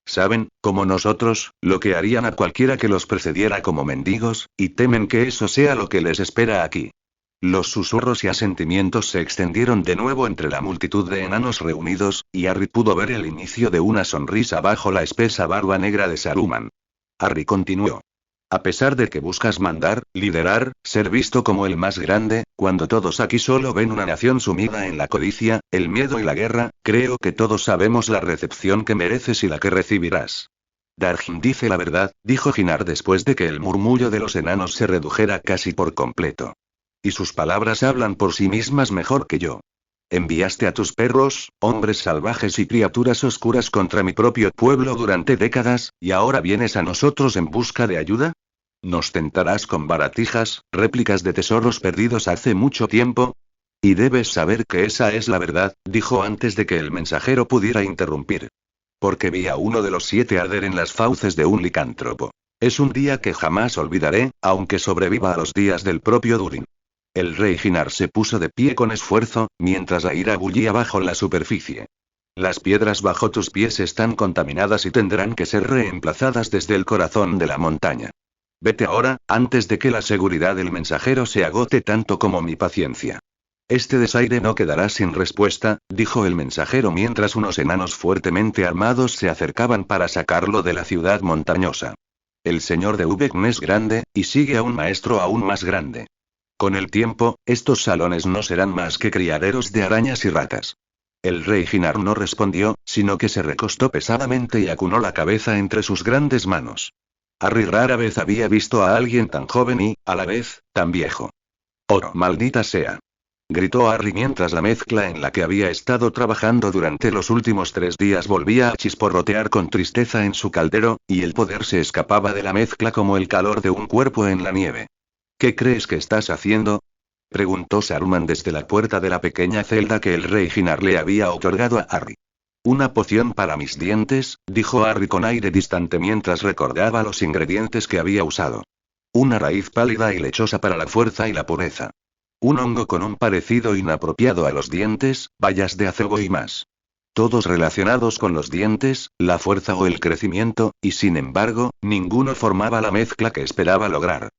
Saben, como nosotros, lo que harían a cualquiera que los precediera como mendigos, y temen que eso sea lo que les espera aquí. Los susurros y asentimientos se extendieron de nuevo entre la multitud de enanos reunidos, y Harry pudo ver el inicio de una sonrisa bajo la espesa barba negra de Saruman. Harry continuó. A pesar de que buscas mandar, liderar, ser visto como el más grande, cuando todos aquí solo ven una nación sumida en la codicia, el miedo y la guerra, creo que todos sabemos la recepción que mereces y la que recibirás. Dargin dice la verdad, dijo Ginar después de que el murmullo de los enanos se redujera casi por completo. Y sus palabras hablan por sí mismas mejor que yo. Enviaste a tus perros, hombres salvajes y criaturas oscuras contra mi propio pueblo durante décadas, ¿y ahora vienes a nosotros en busca de ayuda? ¿Nos tentarás con baratijas, réplicas de tesoros perdidos hace mucho tiempo? Y debes saber que esa es la verdad, dijo antes de que el mensajero pudiera interrumpir. Porque vi a uno de los 7 arder en las fauces de un licántropo. Es un día que jamás olvidaré, aunque sobreviva a los días del propio Durin. El rey Ginar se puso de pie con esfuerzo, mientras la ira bullía bajo la superficie. Las piedras bajo tus pies están contaminadas y tendrán que ser reemplazadas desde el corazón de la montaña. Vete ahora, antes de que la seguridad del mensajero se agote tanto como mi paciencia. Este desaire no quedará sin respuesta, dijo el mensajero mientras unos enanos fuertemente armados se acercaban para sacarlo de la ciudad montañosa. El señor de Ubek es grande, y sigue a un maestro aún más grande. Con el tiempo, estos salones no serán más que criaderos de arañas y ratas. El rey Ginar no respondió, sino que se recostó pesadamente y acunó la cabeza entre sus grandes manos. Harry rara vez había visto a alguien tan joven y, a la vez, tan viejo. ¡Oh, maldita sea! Gritó Harry mientras la mezcla en la que había estado trabajando durante los últimos 3 días volvía a chisporrotear con tristeza en su caldero, y el poder se escapaba de la mezcla como el calor de un cuerpo en la nieve. ¿Qué crees que estás haciendo?, preguntó Saruman desde la puerta de la pequeña celda que el rey Ginar le había otorgado a Harry. Una poción para mis dientes, dijo Harry con aire distante mientras recordaba los ingredientes que había usado. Una raíz pálida y lechosa para la fuerza y la pureza. Un hongo con un parecido inapropiado a los dientes, bayas de acebo y más. Todos relacionados con los dientes, la fuerza o el crecimiento, y sin embargo, ninguno formaba la mezcla que esperaba lograr.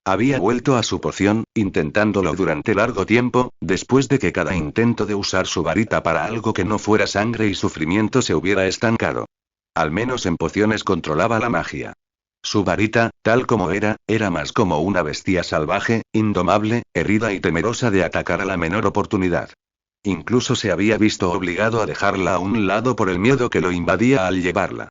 Había vuelto a su poción, intentándolo durante largo tiempo, después de que cada intento de usar su varita para algo que no fuera sangre y sufrimiento se hubiera estancado. Al menos en pociones controlaba la magia. Su varita, tal como era más como una bestia salvaje, indomable, herida y temerosa de atacar a la menor oportunidad. Incluso se había visto obligado a dejarla a un lado por el miedo que lo invadía al llevarla.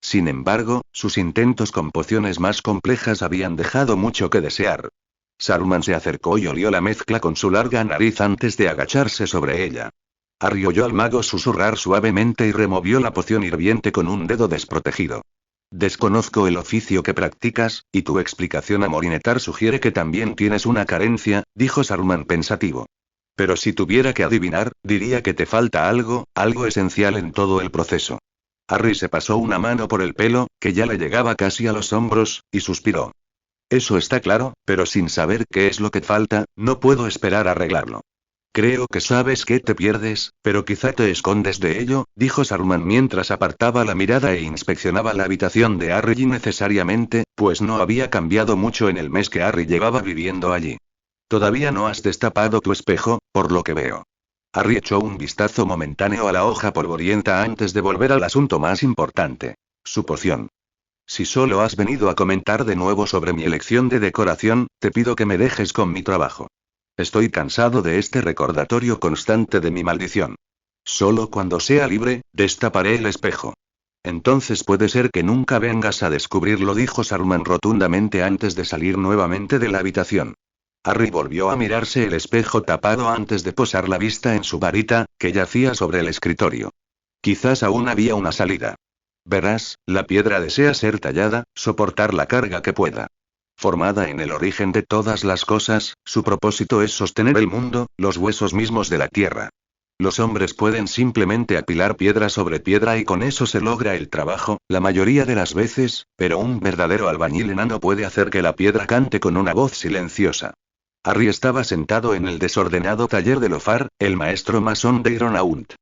Sin embargo, sus intentos con pociones más complejas habían dejado mucho que desear. Saruman se acercó y olió la mezcla con su larga nariz antes de agacharse sobre ella. Harry oyó al mago susurrar suavemente y removió la poción hirviente con un dedo desprotegido. Desconozco el oficio que practicas, y tu explicación a Morinetar sugiere que también tienes una carencia, dijo Saruman pensativo. Pero si tuviera que adivinar, diría que te falta algo esencial en todo el proceso. Harry se pasó una mano por el pelo, que ya le llegaba casi a los hombros, y suspiró. Eso está claro, pero sin saber qué es lo que falta, no puedo esperar a arreglarlo. Creo que sabes que te pierdes, pero quizá te escondes de ello, dijo Saruman mientras apartaba la mirada e inspeccionaba la habitación de Harry innecesariamente, pues no había cambiado mucho en el mes que Harry llevaba viviendo allí. Todavía no has destapado tu espejo, por lo que veo. Harry echó un vistazo momentáneo a la hoja polvorienta antes de volver al asunto más importante. Su poción. Si solo has venido a comentar de nuevo sobre mi elección de decoración, te pido que me dejes con mi trabajo. Estoy cansado de este recordatorio constante de mi maldición. Solo cuando sea libre, destaparé el espejo. Entonces puede ser que nunca vengas a descubrirlo, dijo Saruman rotundamente antes de salir nuevamente de la habitación. Harry volvió a mirarse el espejo tapado antes de posar la vista en su varita, que yacía sobre el escritorio. Quizás aún había una salida. Verás, la piedra desea ser tallada, soportar la carga que pueda. Formada en el origen de todas las cosas, su propósito es sostener el mundo, los huesos mismos de la tierra. Los hombres pueden simplemente apilar piedra sobre piedra y con eso se logra el trabajo, la mayoría de las veces, pero un verdadero albañil enano puede hacer que la piedra cante con una voz silenciosa. Harry estaba sentado en el desordenado taller de Lofar, el maestro masón de Ironaunt.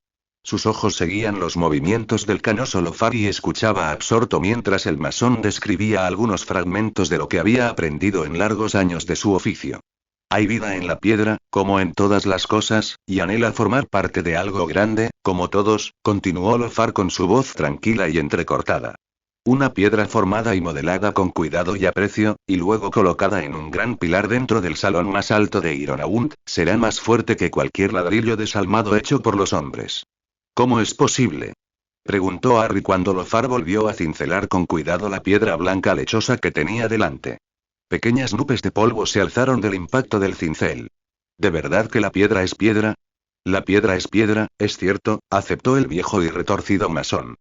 Sus ojos seguían los movimientos del canoso Lofar y escuchaba absorto mientras el masón describía algunos fragmentos de lo que había aprendido en largos años de su oficio. Hay vida en la piedra, como en todas las cosas, y anhela formar parte de algo grande, como todos, continuó Lofar con su voz tranquila y entrecortada. Una piedra formada y modelada con cuidado y aprecio, y luego colocada en un gran pilar dentro del salón más alto de Ironaunt, será más fuerte que cualquier ladrillo desalmado hecho por los hombres. ¿Cómo es posible? Preguntó Harry cuando Lofar volvió a cincelar con cuidado la piedra blanca lechosa que tenía delante. Pequeñas nubes de polvo se alzaron del impacto del cincel. ¿De verdad que la piedra es piedra? La piedra es piedra, es cierto, aceptó el viejo y retorcido masón.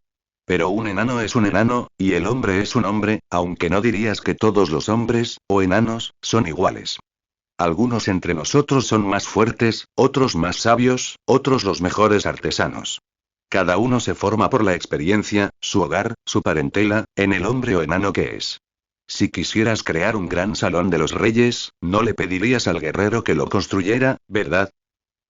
Pero un enano es un enano, y el hombre es un hombre, aunque no dirías que todos los hombres, o enanos, son iguales. Algunos entre nosotros son más fuertes, otros más sabios, otros los mejores artesanos. Cada uno se forma por la experiencia, su hogar, su parentela, en el hombre o enano que es. Si quisieras crear un gran salón de los reyes, no le pedirías al guerrero que lo construyera, ¿verdad?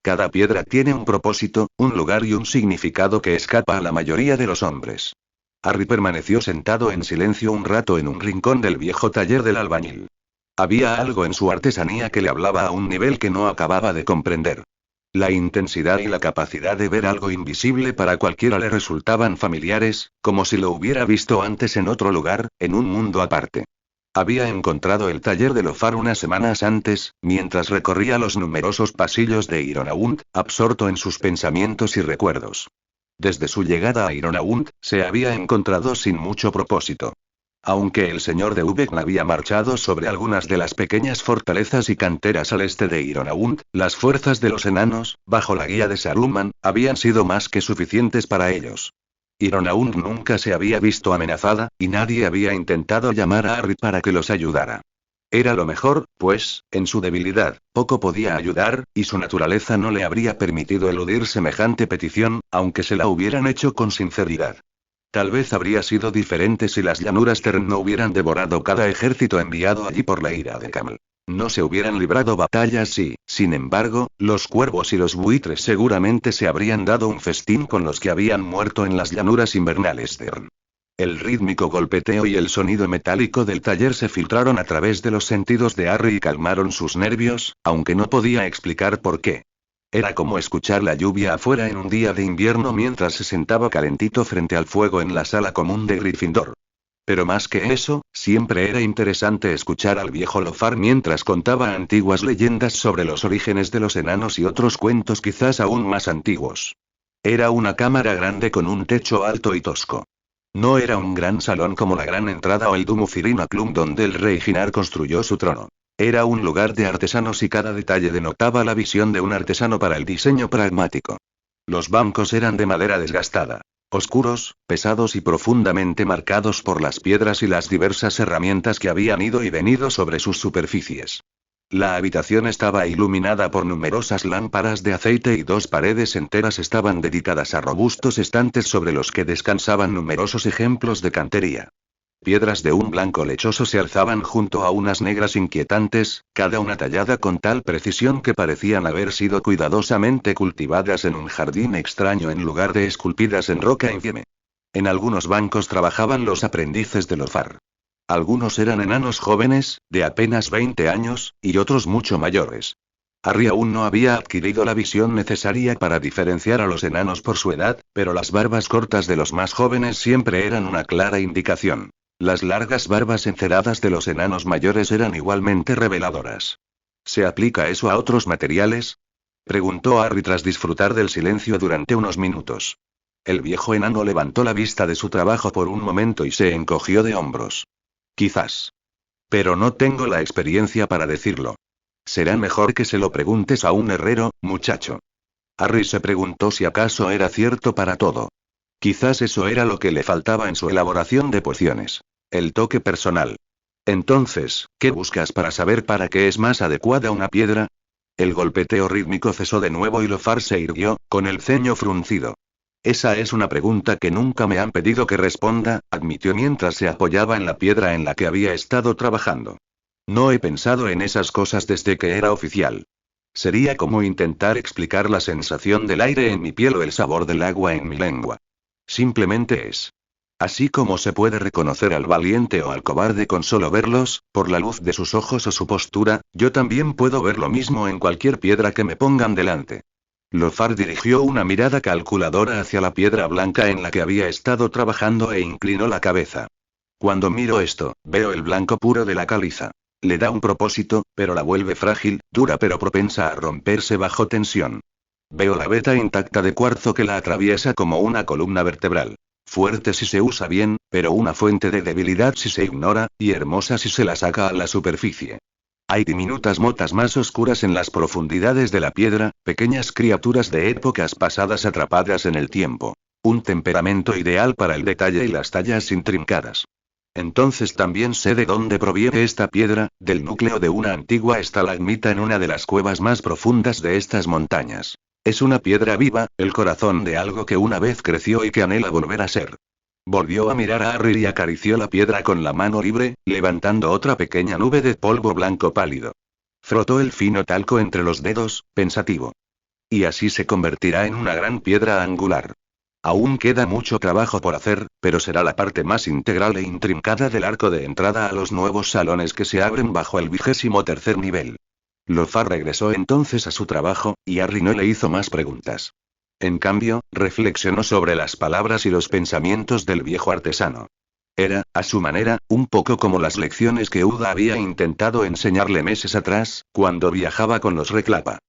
Cada piedra tiene un propósito, un lugar y un significado que escapa a la mayoría de los hombres. Harry permaneció sentado en silencio un rato en un rincón del viejo taller del albañil. Había algo en su artesanía que le hablaba a un nivel que no acababa de comprender. La intensidad y la capacidad de ver algo invisible para cualquiera le resultaban familiares, como si lo hubiera visto antes en otro lugar, en un mundo aparte. Había encontrado el taller de Lofar unas semanas antes, mientras recorría los numerosos pasillos de Ironaunt, absorto en sus pensamientos y recuerdos. Desde su llegada a Ironaunt, se había encontrado sin mucho propósito. Aunque el señor de Ubek había marchado sobre algunas de las pequeñas fortalezas y canteras al este de Ironaunt, las fuerzas de los enanos, bajo la guía de Saruman, habían sido más que suficientes para ellos. Ironaunt nunca se había visto amenazada, y nadie había intentado llamar a Harry para que los ayudara. Era lo mejor, pues, en su debilidad, poco podía ayudar, y su naturaleza no le habría permitido eludir semejante petición, aunque se la hubieran hecho con sinceridad. Tal vez habría sido diferente si las llanuras Tern no hubieran devorado cada ejército enviado allí por la ira de Camel. No se hubieran librado batallas y, sin embargo, los cuervos y los buitres seguramente se habrían dado un festín con los que habían muerto en las llanuras invernales Tern. El rítmico golpeteo y el sonido metálico del taller se filtraron a través de los sentidos de Harry y calmaron sus nervios, aunque no podía explicar por qué. Era como escuchar la lluvia afuera en un día de invierno mientras se sentaba calentito frente al fuego en la sala común de Gryffindor. Pero más que eso, siempre era interesante escuchar al viejo Lofar mientras contaba antiguas leyendas sobre los orígenes de los enanos y otros cuentos quizás aún más antiguos. Era una cámara grande con un techo alto y tosco. No era un gran salón como la gran entrada o el Dumufirinaklum donde el rey Ginar construyó su trono. Era un lugar de artesanos y cada detalle denotaba la visión de un artesano para el diseño pragmático. Los bancos eran de madera desgastada. Oscuros, pesados y profundamente marcados por las piedras y las diversas herramientas que habían ido y venido sobre sus superficies. La habitación estaba iluminada por numerosas lámparas de aceite y 2 paredes enteras estaban dedicadas a robustos estantes sobre los que descansaban numerosos ejemplos de cantería. Piedras de un blanco lechoso se alzaban junto a unas negras inquietantes, cada una tallada con tal precisión que parecían haber sido cuidadosamente cultivadas en un jardín extraño en lugar de esculpidas en roca infame. En algunos bancos trabajaban los aprendices de Lofar. Algunos eran enanos jóvenes, de apenas 20 años, y otros mucho mayores. Harry aún no había adquirido la visión necesaria para diferenciar a los enanos por su edad, pero las barbas cortas de los más jóvenes siempre eran una clara indicación. Las largas barbas enceradas de los enanos mayores eran igualmente reveladoras. ¿Se aplica eso a otros materiales?, preguntó Harry tras disfrutar del silencio durante unos minutos. El viejo enano levantó la vista de su trabajo por un momento y se encogió de hombros. Quizás. Pero no tengo la experiencia para decirlo. Será mejor que se lo preguntes a un herrero, muchacho. Harry se preguntó si acaso era cierto para todo. Quizás eso era lo que le faltaba en su elaboración de pociones. El toque personal. Entonces, ¿qué buscas para saber para qué es más adecuada una piedra? El golpeteo rítmico cesó de nuevo y Lofar se irguió, con el ceño fruncido. Esa es una pregunta que nunca me han pedido que responda, admitió mientras se apoyaba en la piedra en la que había estado trabajando. No he pensado en esas cosas desde que era oficial. Sería como intentar explicar la sensación del aire en mi piel o el sabor del agua en mi lengua. Simplemente es. Así como se puede reconocer al valiente o al cobarde con solo verlos, por la luz de sus ojos o su postura, yo también puedo ver lo mismo en cualquier piedra que me pongan delante. Lofar dirigió una mirada calculadora hacia la piedra blanca en la que había estado trabajando e inclinó la cabeza. Cuando miro esto, veo el blanco puro de la caliza. Le da un propósito, pero la vuelve frágil, dura pero propensa a romperse bajo tensión. Veo la veta intacta de cuarzo que la atraviesa como una columna vertebral. Fuerte si se usa bien, pero una fuente de debilidad si se ignora, y hermosa si se la saca a la superficie. Hay diminutas motas más oscuras en las profundidades de la piedra, pequeñas criaturas de épocas pasadas atrapadas en el tiempo. Un temperamento ideal para el detalle y las tallas intrincadas. Entonces también sé de dónde proviene esta piedra, del núcleo de una antigua estalagmita en una de las cuevas más profundas de estas montañas. Es una piedra viva, el corazón de algo que una vez creció y que anhela volver a ser. Volvió a mirar a Harry y acarició la piedra con la mano libre, levantando otra pequeña nube de polvo blanco pálido. Frotó el fino talco entre los dedos, pensativo. Y así se convertirá en una gran piedra angular. Aún queda mucho trabajo por hacer, pero será la parte más integral e intrincada del arco de entrada a los nuevos salones que se abren bajo el 23º nivel. Lofar regresó entonces a su trabajo, y Harry no le hizo más preguntas. En cambio, reflexionó sobre las palabras y los pensamientos del viejo artesano. Era, a su manera, un poco como las lecciones que Uda había intentado enseñarle meses atrás, cuando viajaba con los Reclapa.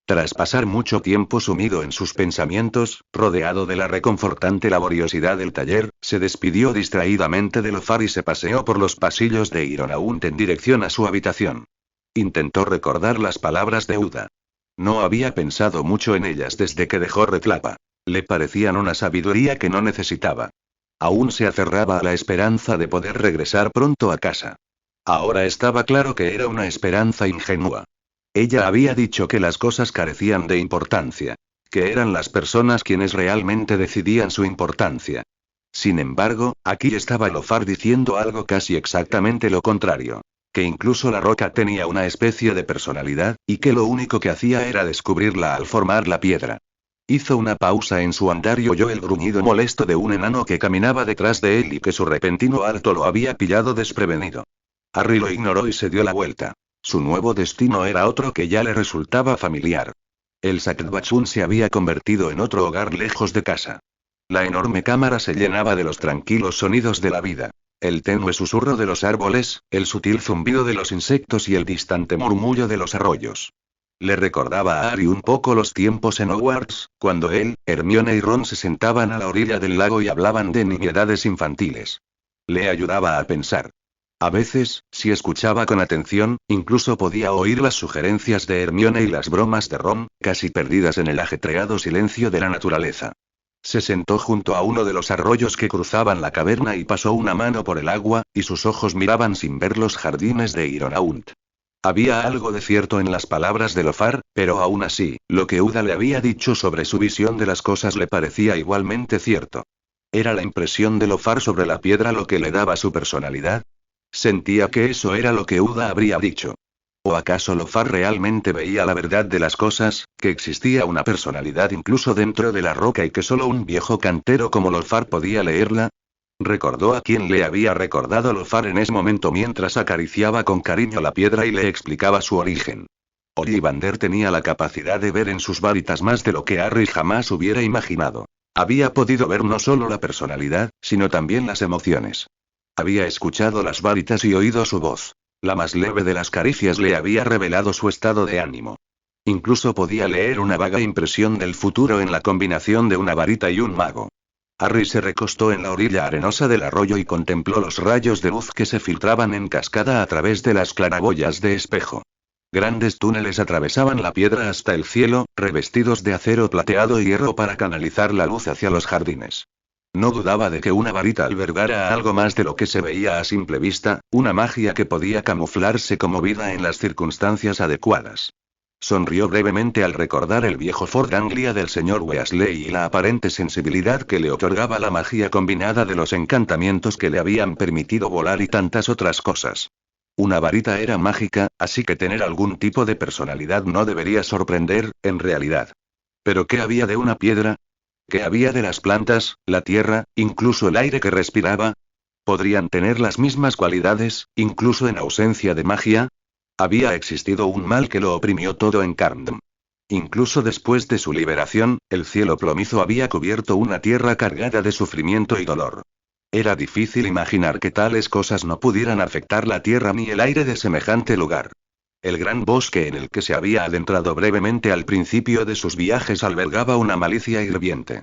Tras pasar mucho tiempo sumido en sus pensamientos, rodeado de la reconfortante laboriosidad del taller, se despidió distraídamente de Lofar y se paseó por los pasillos de Ironaunt en dirección a su habitación. Intentó recordar las palabras de Uda. No había pensado mucho en ellas desde que dejó Reclapa. Le parecían una sabiduría que no necesitaba. Aún se aferraba a la esperanza de poder regresar pronto a casa. Ahora estaba claro que era una esperanza ingenua. Ella había dicho que las cosas carecían de importancia. Que eran las personas quienes realmente decidían su importancia. Sin embargo, aquí estaba Lofar diciendo algo casi exactamente lo contrario. Que incluso la roca tenía una especie de personalidad, y que lo único que hacía era descubrirla al formar la piedra. Hizo una pausa en su andar y oyó el gruñido molesto de un enano que caminaba detrás de él y que su repentino alto lo había pillado desprevenido. Harry lo ignoró y se dio la vuelta. Su nuevo destino era otro que ya le resultaba familiar. El Sakdwachun se había convertido en otro hogar lejos de casa. La enorme cámara se llenaba de los tranquilos sonidos de la vida. El tenue susurro de los árboles, el sutil zumbido de los insectos y el distante murmullo de los arroyos. Le recordaba a Harry un poco los tiempos en Hogwarts, cuando él, Hermione y Ron se sentaban a la orilla del lago y hablaban de nimiedades infantiles. Le ayudaba a pensar. A veces, si escuchaba con atención, incluso podía oír las sugerencias de Hermione y las bromas de Ron, casi perdidas en el ajetreado silencio de la naturaleza. Se sentó junto a uno de los arroyos que cruzaban la caverna y pasó una mano por el agua, y sus ojos miraban sin ver los jardines de Ironaunt. Había algo de cierto en las palabras de Lofar, pero aún así, lo que Uda le había dicho sobre su visión de las cosas le parecía igualmente cierto. ¿Era la impresión de Lofar sobre la piedra lo que le daba su personalidad? Sentía que eso era lo que Uda habría dicho. ¿O acaso Lofar realmente veía la verdad de las cosas, que existía una personalidad incluso dentro de la roca y que solo un viejo cantero como Lofar podía leerla? Recordó a quien le había recordado Lofar en ese momento mientras acariciaba con cariño la piedra y le explicaba su origen. Ollivander tenía la capacidad de ver en sus varitas más de lo que Harry jamás hubiera imaginado. Había podido ver no solo la personalidad, sino también las emociones. Había escuchado las varitas y oído su voz. La más leve de las caricias le había revelado su estado de ánimo. Incluso podía leer una vaga impresión del futuro en la combinación de una varita y un mago. Harry se recostó en la orilla arenosa del arroyo y contempló los rayos de luz que se filtraban en cascada a través de las claraboyas de espejo. Grandes túneles atravesaban la piedra hasta el cielo, revestidos de acero plateado y hierro para canalizar la luz hacia los jardines. No dudaba de que una varita albergara algo más de lo que se veía a simple vista, una magia que podía camuflarse como vida en las circunstancias adecuadas. Sonrió brevemente al recordar el viejo Ford Anglia del señor Weasley y la aparente sensibilidad que le otorgaba la magia combinada de los encantamientos que le habían permitido volar y tantas otras cosas. Una varita era mágica, así que tener algún tipo de personalidad no debería sorprender, en realidad. ¿Pero qué había de una piedra? ¿Qué había de las plantas, la tierra, incluso el aire que respiraba? ¿Podrían tener las mismas cualidades, incluso en ausencia de magia? Había existido un mal que lo oprimió todo en Carndom. Incluso después de su liberación, el cielo plomizo había cubierto una tierra cargada de sufrimiento y dolor. Era difícil imaginar que tales cosas no pudieran afectar la tierra ni el aire de semejante lugar. El gran bosque en el que se había adentrado brevemente al principio de sus viajes albergaba una malicia hirviente.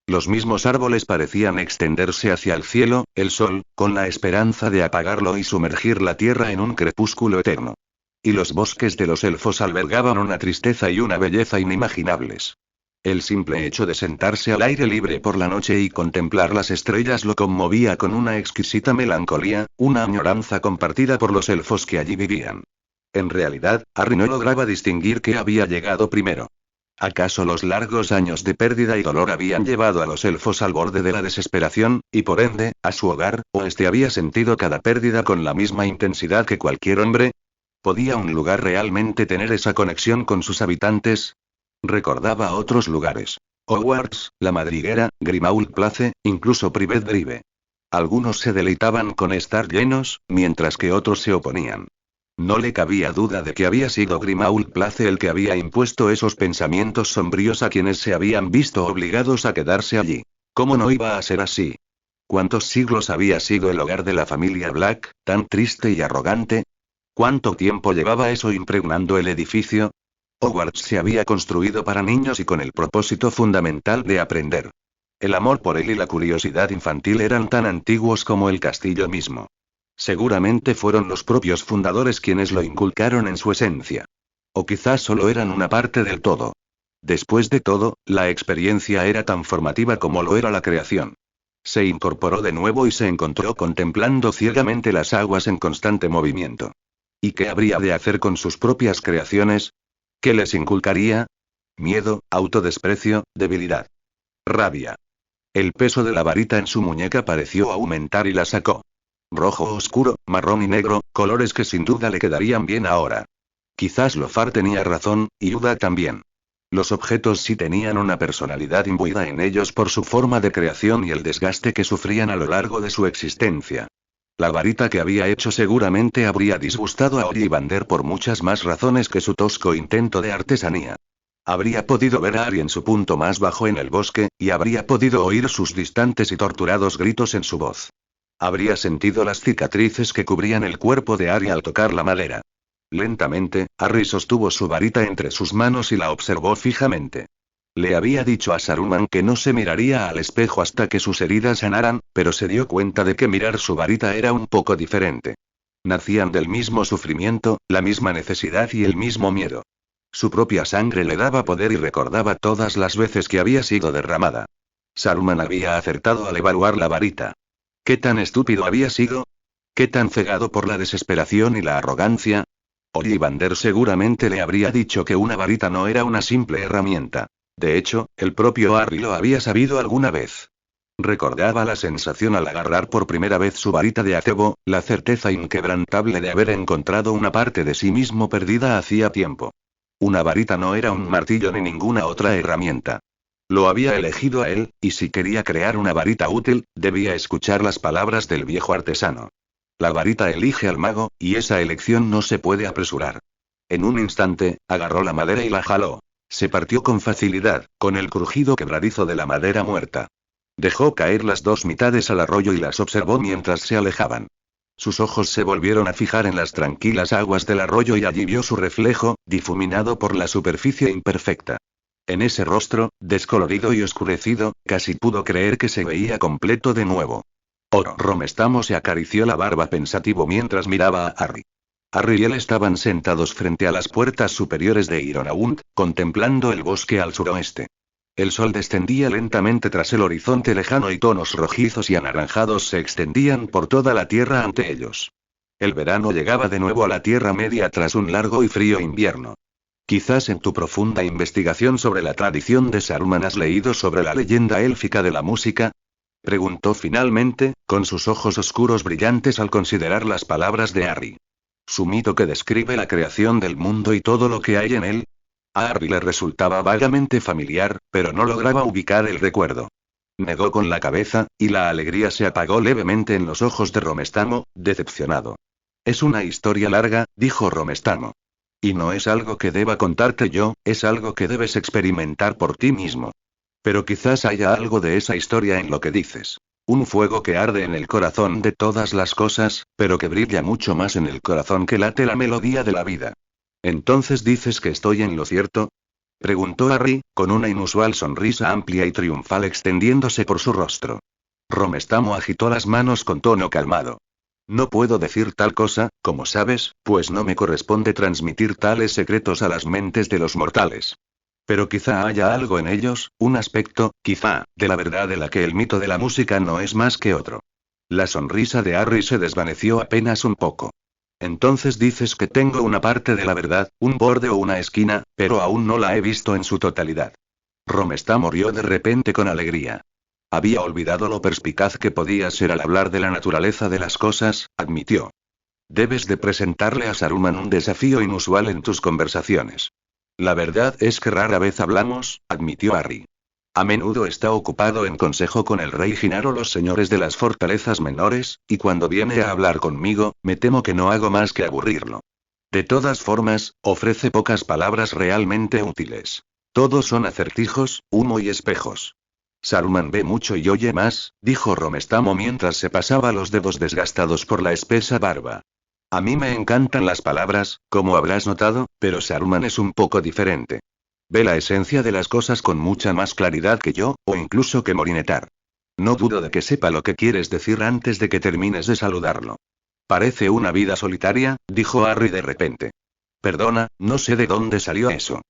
Los mismos árboles parecían extenderse hacia el cielo, el sol, con la esperanza de apagarlo y sumergir la tierra en un crepúsculo eterno. Y los bosques de los elfos albergaban una tristeza y una belleza inimaginables. El simple hecho de sentarse al aire libre por la noche y contemplar las estrellas lo conmovía con una exquisita melancolía, una añoranza compartida por los elfos que allí vivían. En realidad, Harry no lograba distinguir qué había llegado primero. ¿Acaso los largos años de pérdida y dolor habían llevado a los elfos al borde de la desesperación, y por ende, a su hogar, o este había sentido cada pérdida con la misma intensidad que cualquier hombre? ¿Podía un lugar realmente tener esa conexión con sus habitantes? Recordaba otros lugares. Hogwarts, la madriguera, Grimmauld Place, incluso Privet Drive. Algunos se deleitaban con estar llenos, mientras que otros se oponían. No le cabía duda de que había sido Grimmauld Place el que había impuesto esos pensamientos sombríos a quienes se habían visto obligados a quedarse allí. ¿Cómo no iba a ser así? ¿Cuántos siglos había sido el hogar de la familia Black, tan triste y arrogante? ¿Cuánto tiempo llevaba eso impregnando el edificio? Hogwarts se había construido para niños y con el propósito fundamental de aprender. El amor por él y la curiosidad infantil eran tan antiguos como el castillo mismo. Seguramente fueron los propios fundadores quienes lo inculcaron en su esencia. O quizás solo eran una parte del todo. Después de todo, la experiencia era tan formativa como lo era la creación. Se incorporó de nuevo y se encontró contemplando ciegamente las aguas en constante movimiento. ¿Y qué habría de hacer con sus propias creaciones? ¿Qué les inculcaría? Miedo, autodesprecio, debilidad. Rabia. El peso de la varita en su muñeca pareció aumentar y la sacó. Rojo oscuro, marrón y negro, colores que sin duda le quedarían bien ahora. Quizás Lofar tenía razón, y Uda también. Los objetos sí tenían una personalidad imbuida en ellos por su forma de creación y el desgaste que sufrían a lo largo de su existencia. La varita que había hecho seguramente habría disgustado a Ollivander por muchas más razones que su tosco intento de artesanía. Habría podido ver a Harry en su punto más bajo en el bosque, y habría podido oír sus distantes y torturados gritos en su voz. Habría sentido las cicatrices que cubrían el cuerpo de Harry al tocar la madera. Lentamente, Harry sostuvo su varita entre sus manos y la observó fijamente. Le había dicho a Saruman que no se miraría al espejo hasta que sus heridas sanaran, pero se dio cuenta de que mirar su varita era un poco diferente. Nacían del mismo sufrimiento, la misma necesidad y el mismo miedo. Su propia sangre le daba poder y recordaba todas las veces que había sido derramada. Saruman había acertado al evaluar la varita. ¿Qué tan estúpido había sido? ¿Qué tan cegado por la desesperación y la arrogancia? Ollivander seguramente le habría dicho que una varita no era una simple herramienta. De hecho, el propio Harry lo había sabido alguna vez. Recordaba la sensación al agarrar por primera vez su varita de acebo, la certeza inquebrantable de haber encontrado una parte de sí mismo perdida hacía tiempo. Una varita no era un martillo ni ninguna otra herramienta. Lo había elegido a él, y si quería crear una varita útil, debía escuchar las palabras del viejo artesano. La varita elige al mago, y esa elección no se puede apresurar. En un instante, agarró la madera y la jaló. Se partió con facilidad, con el crujido quebradizo de la madera muerta. Dejó caer las dos mitades al arroyo y las observó mientras se alejaban. Sus ojos se volvieron a fijar en las tranquilas aguas del arroyo y allí vio su reflejo, difuminado por la superficie imperfecta. En ese rostro, descolorido y oscurecido, casi pudo creer que se veía completo de nuevo. Romestamo se acarició la barba pensativo mientras miraba a Harry. Harry y él estaban sentados frente a las puertas superiores de Ironaunt, contemplando el bosque al suroeste. El sol descendía lentamente tras el horizonte lejano y tonos rojizos y anaranjados se extendían por toda la tierra ante ellos. El verano llegaba de nuevo a la Tierra Media tras un largo y frío invierno. Quizás en tu profunda investigación sobre la tradición de Saruman has leído sobre la leyenda élfica de la música, preguntó finalmente, con sus ojos oscuros brillantes al considerar las palabras de Harry. Su mito que describe la creación del mundo y todo lo que hay en él. A Harry le resultaba vagamente familiar, pero no lograba ubicar el recuerdo. Negó con la cabeza, y la alegría se apagó levemente en los ojos de Romestamo, decepcionado. Es una historia larga, dijo Romestamo. Y no es algo que deba contarte yo, es algo que debes experimentar por ti mismo. Pero quizás haya algo de esa historia en lo que dices. Un fuego que arde en el corazón de todas las cosas, pero que brilla mucho más en el corazón que late la melodía de la vida. ¿Entonces dices que estoy en lo cierto? Preguntó Harry, con una inusual sonrisa amplia y triunfal extendiéndose por su rostro. Romestamo agitó las manos con tono calmado. No puedo decir tal cosa, como sabes, pues no me corresponde transmitir tales secretos a las mentes de los mortales. Pero quizá haya algo en ellos, un aspecto, quizá, de la verdad de la que el mito de la música no es más que otro. La sonrisa de Harry se desvaneció apenas un poco. Entonces dices que tengo una parte de la verdad, un borde o una esquina, pero aún no la he visto en su totalidad. Romestamo rió de repente con alegría. Había olvidado lo perspicaz que podía ser al hablar de la naturaleza de las cosas, admitió. Debes de presentarle a Saruman un desafío inusual en tus conversaciones. La verdad es que rara vez hablamos, admitió Harry. A menudo está ocupado en consejo con el rey Jinaro o los señores de las fortalezas menores, y cuando viene a hablar conmigo, me temo que no hago más que aburrirlo. De todas formas, ofrece pocas palabras realmente útiles. Todos son acertijos, humo y espejos. Saruman ve mucho y oye más, dijo Romestamo mientras se pasaba los dedos desgastados por la espesa barba. A mí me encantan las palabras, como habrás notado, pero Saruman es un poco diferente. Ve la esencia de las cosas con mucha más claridad que yo, o incluso que Morinetar. No dudo de que sepa lo que quieres decir antes de que termines de saludarlo. Parece una vida solitaria, dijo Harry de repente. Perdona, no sé de dónde salió eso.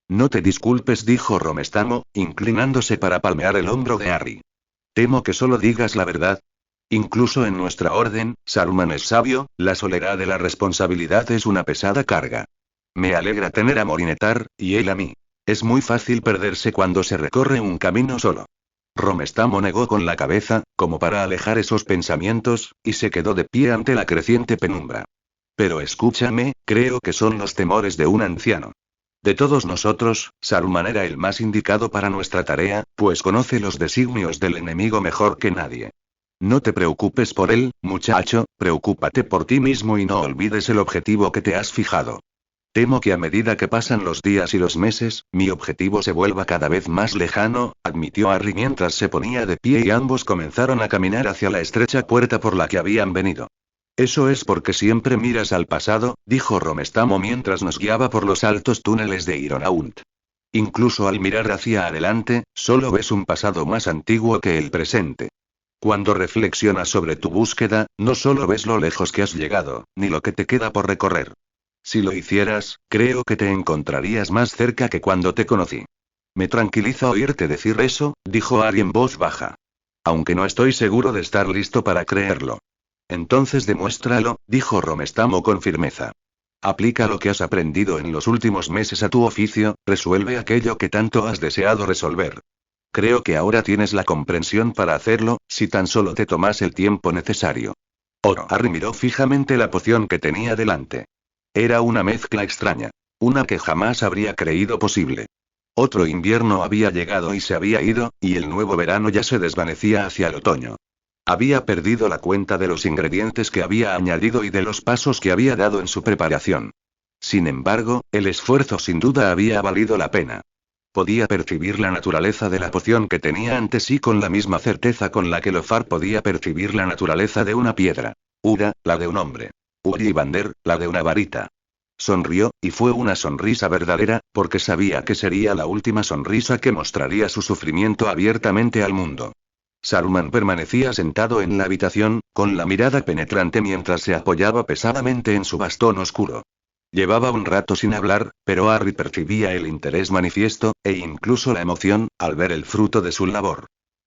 No te disculpes, dijo Romestamo, inclinándose para palmear el hombro de Harry. Temo que solo digas la verdad. Incluso en nuestra orden, Saruman es sabio, la soledad de la responsabilidad es una pesada carga. Me alegra tener a Morinetar, y él a mí. Es muy fácil perderse cuando se recorre un camino solo. Romestamo negó con la cabeza, como para alejar esos pensamientos, y se quedó de pie ante la creciente penumbra. Pero escúchame, creo que son los temores de un anciano. De todos nosotros, Saruman era el más indicado para nuestra tarea, pues conoce los designios del enemigo mejor que nadie. No te preocupes por él, muchacho, preocúpate por ti mismo y no olvides el objetivo que te has fijado. Temo que a medida que pasan los días y los meses, mi objetivo se vuelva cada vez más lejano, admitió Harry mientras se ponía de pie y ambos comenzaron a caminar hacia la estrecha puerta por la que habían venido. Eso es porque siempre miras al pasado, dijo Romestamo mientras nos guiaba por los altos túneles de Ironaunt. Incluso al mirar hacia adelante, solo ves un pasado más antiguo que el presente. Cuando reflexionas sobre tu búsqueda, no solo ves lo lejos que has llegado, ni lo que te queda por recorrer. Si lo hicieras, creo que te encontrarías más cerca que cuando te conocí. Me tranquiliza oírte decir eso, dijo Harry en voz baja. Aunque no estoy seguro de estar listo para creerlo. Entonces demuéstralo, dijo Romestamo con firmeza. Aplica lo que has aprendido en los últimos meses a tu oficio, resuelve aquello que tanto has deseado resolver. Creo que ahora tienes la comprensión para hacerlo, si tan solo te tomas el tiempo necesario. Harry miró fijamente la poción que tenía delante. Era una mezcla extraña. Una que jamás habría creído posible. Otro invierno había llegado y se había ido, y el nuevo verano ya se desvanecía hacia el otoño. Había perdido la cuenta de los ingredientes que había añadido y de los pasos que había dado en su preparación. Sin embargo, el esfuerzo sin duda había valido la pena. Podía percibir la naturaleza de la poción que tenía ante sí con la misma certeza con la que Lofar podía percibir la naturaleza de una piedra. Ura, la de un hombre. Ollivander, la de una varita. Sonrió, y fue una sonrisa verdadera, porque sabía que sería la última sonrisa que mostraría su sufrimiento abiertamente al mundo. Saruman permanecía sentado en la habitación, con la mirada penetrante mientras se apoyaba pesadamente en su bastón oscuro. Llevaba un rato sin hablar, pero Harry percibía el interés manifiesto, e incluso la emoción, al ver el fruto de su labor.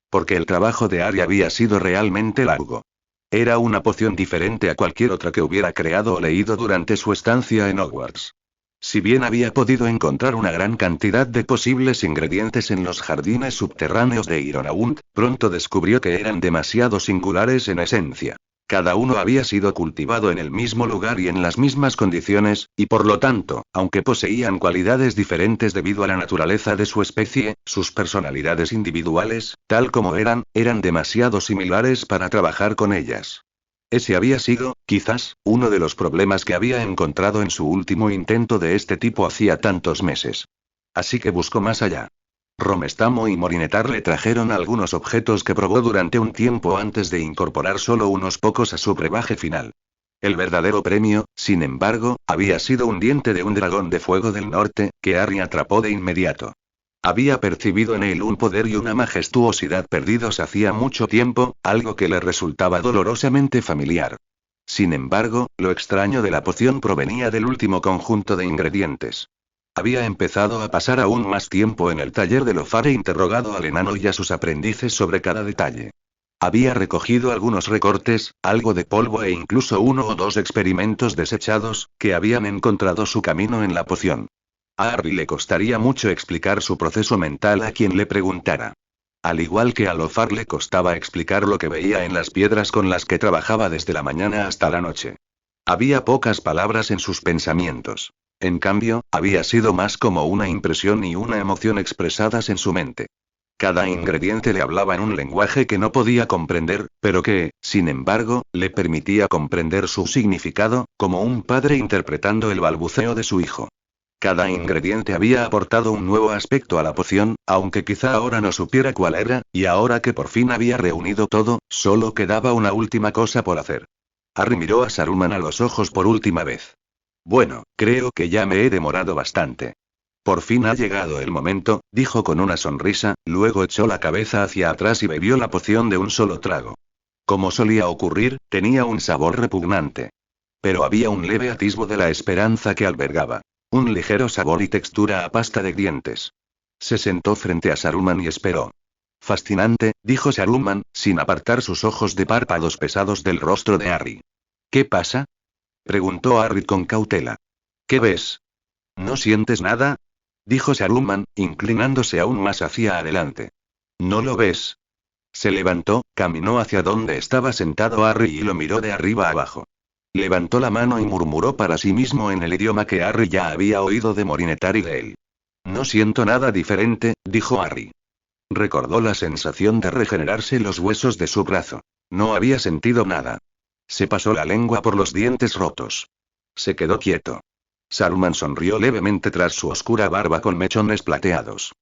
Porque el trabajo de Harry había sido realmente largo. Era una poción diferente a cualquier otra que hubiera creado o leído durante su estancia en Hogwarts. Si bien había podido encontrar una gran cantidad de posibles ingredientes en los jardines subterráneos de Ironaund, pronto descubrió que eran demasiado singulares en esencia. Cada uno había sido cultivado en el mismo lugar y en las mismas condiciones, y por lo tanto, aunque poseían cualidades diferentes debido a la naturaleza de su especie, sus personalidades individuales, tal como eran demasiado similares para trabajar con ellas. Ese había sido, quizás, uno de los problemas que había encontrado en su último intento de este tipo hacía tantos meses. Así que buscó más allá. Romestamo y Morinetar le trajeron algunos objetos que probó durante un tiempo antes de incorporar solo unos pocos a su brebaje final. El verdadero premio, sin embargo, había sido un diente de un dragón de fuego del norte, que Harry atrapó de inmediato. Había percibido en él un poder y una majestuosidad perdidos hacía mucho tiempo, algo que le resultaba dolorosamente familiar. Sin embargo, lo extraño de la poción provenía del último conjunto de ingredientes. Había empezado a pasar aún más tiempo en el taller de Lofar e interrogado al enano y a sus aprendices sobre cada detalle. Había recogido algunos recortes, algo de polvo e incluso 1 o 2 experimentos desechados, que habían encontrado su camino en la poción. A Harry le costaría mucho explicar su proceso mental a quien le preguntara. Al igual que a Lofar le costaba explicar lo que veía en las piedras con las que trabajaba desde la mañana hasta la noche. Había pocas palabras en sus pensamientos. En cambio, había sido más como una impresión y una emoción expresadas en su mente. Cada ingrediente le hablaba en un lenguaje que no podía comprender, pero que, sin embargo, le permitía comprender su significado, como un padre interpretando el balbuceo de su hijo. Cada ingrediente había aportado un nuevo aspecto a la poción, aunque quizá ahora no supiera cuál era, y ahora que por fin había reunido todo, solo quedaba una última cosa por hacer. Harry miró a Saruman a los ojos por última vez. Bueno, creo que ya me he demorado bastante. Por fin ha llegado el momento, dijo con una sonrisa, luego echó la cabeza hacia atrás y bebió la poción de un solo trago. Como solía ocurrir, tenía un sabor repugnante. Pero había un leve atisbo de la esperanza que albergaba. Un ligero sabor y textura a pasta de dientes. Se sentó frente a Saruman y esperó. Fascinante, dijo Saruman, sin apartar sus ojos de párpados pesados del rostro de Harry. ¿Qué pasa?, preguntó Harry con cautela. ¿Qué ves? ¿No sientes nada?, dijo Saruman, inclinándose aún más hacia adelante. ¿No lo ves? Se levantó, caminó hacia donde estaba sentado Harry y lo miró de arriba abajo. Levantó la mano y murmuró para sí mismo en el idioma que Harry ya había oído de Morinetar y de él. No siento nada diferente, dijo Harry. Recordó la sensación de regenerarse los huesos de su brazo. No había sentido nada. Se pasó la lengua por los dientes rotos. Se quedó quieto. Saruman sonrió levemente tras su oscura barba con mechones plateados.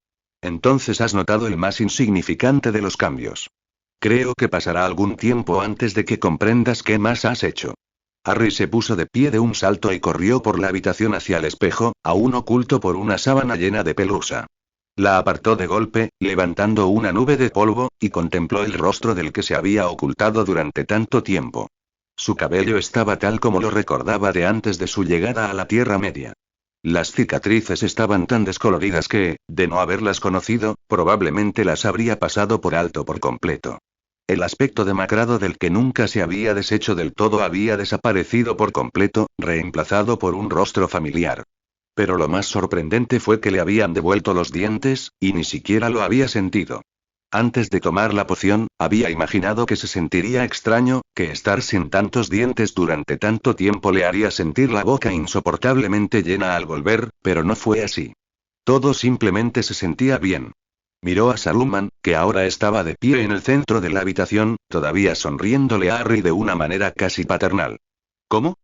Entonces has notado el más insignificante de los cambios. Creo que pasará algún tiempo antes de que comprendas qué más has hecho. Harry se puso de pie de un salto y corrió por la habitación hacia el espejo, aún oculto por una sábana llena de pelusa. La apartó de golpe, levantando una nube de polvo, y contempló el rostro del que se había ocultado durante tanto tiempo. Su cabello estaba tal como lo recordaba de antes de su llegada a la Tierra Media. Las cicatrices estaban tan descoloridas que, de no haberlas conocido, probablemente las habría pasado por alto por completo. El aspecto demacrado del que nunca se había deshecho del todo había desaparecido por completo, reemplazado por un rostro familiar. Pero lo más sorprendente fue que le habían devuelto los dientes, y ni siquiera lo había sentido. Antes de tomar la poción, había imaginado que se sentiría extraño, que estar sin tantos dientes durante tanto tiempo le haría sentir la boca insoportablemente llena al volver, pero no fue así. Todo simplemente se sentía bien. Miró a Saruman, que ahora estaba de pie en el centro de la habitación, todavía sonriéndole a Harry de una manera casi paternal. ¿Cómo?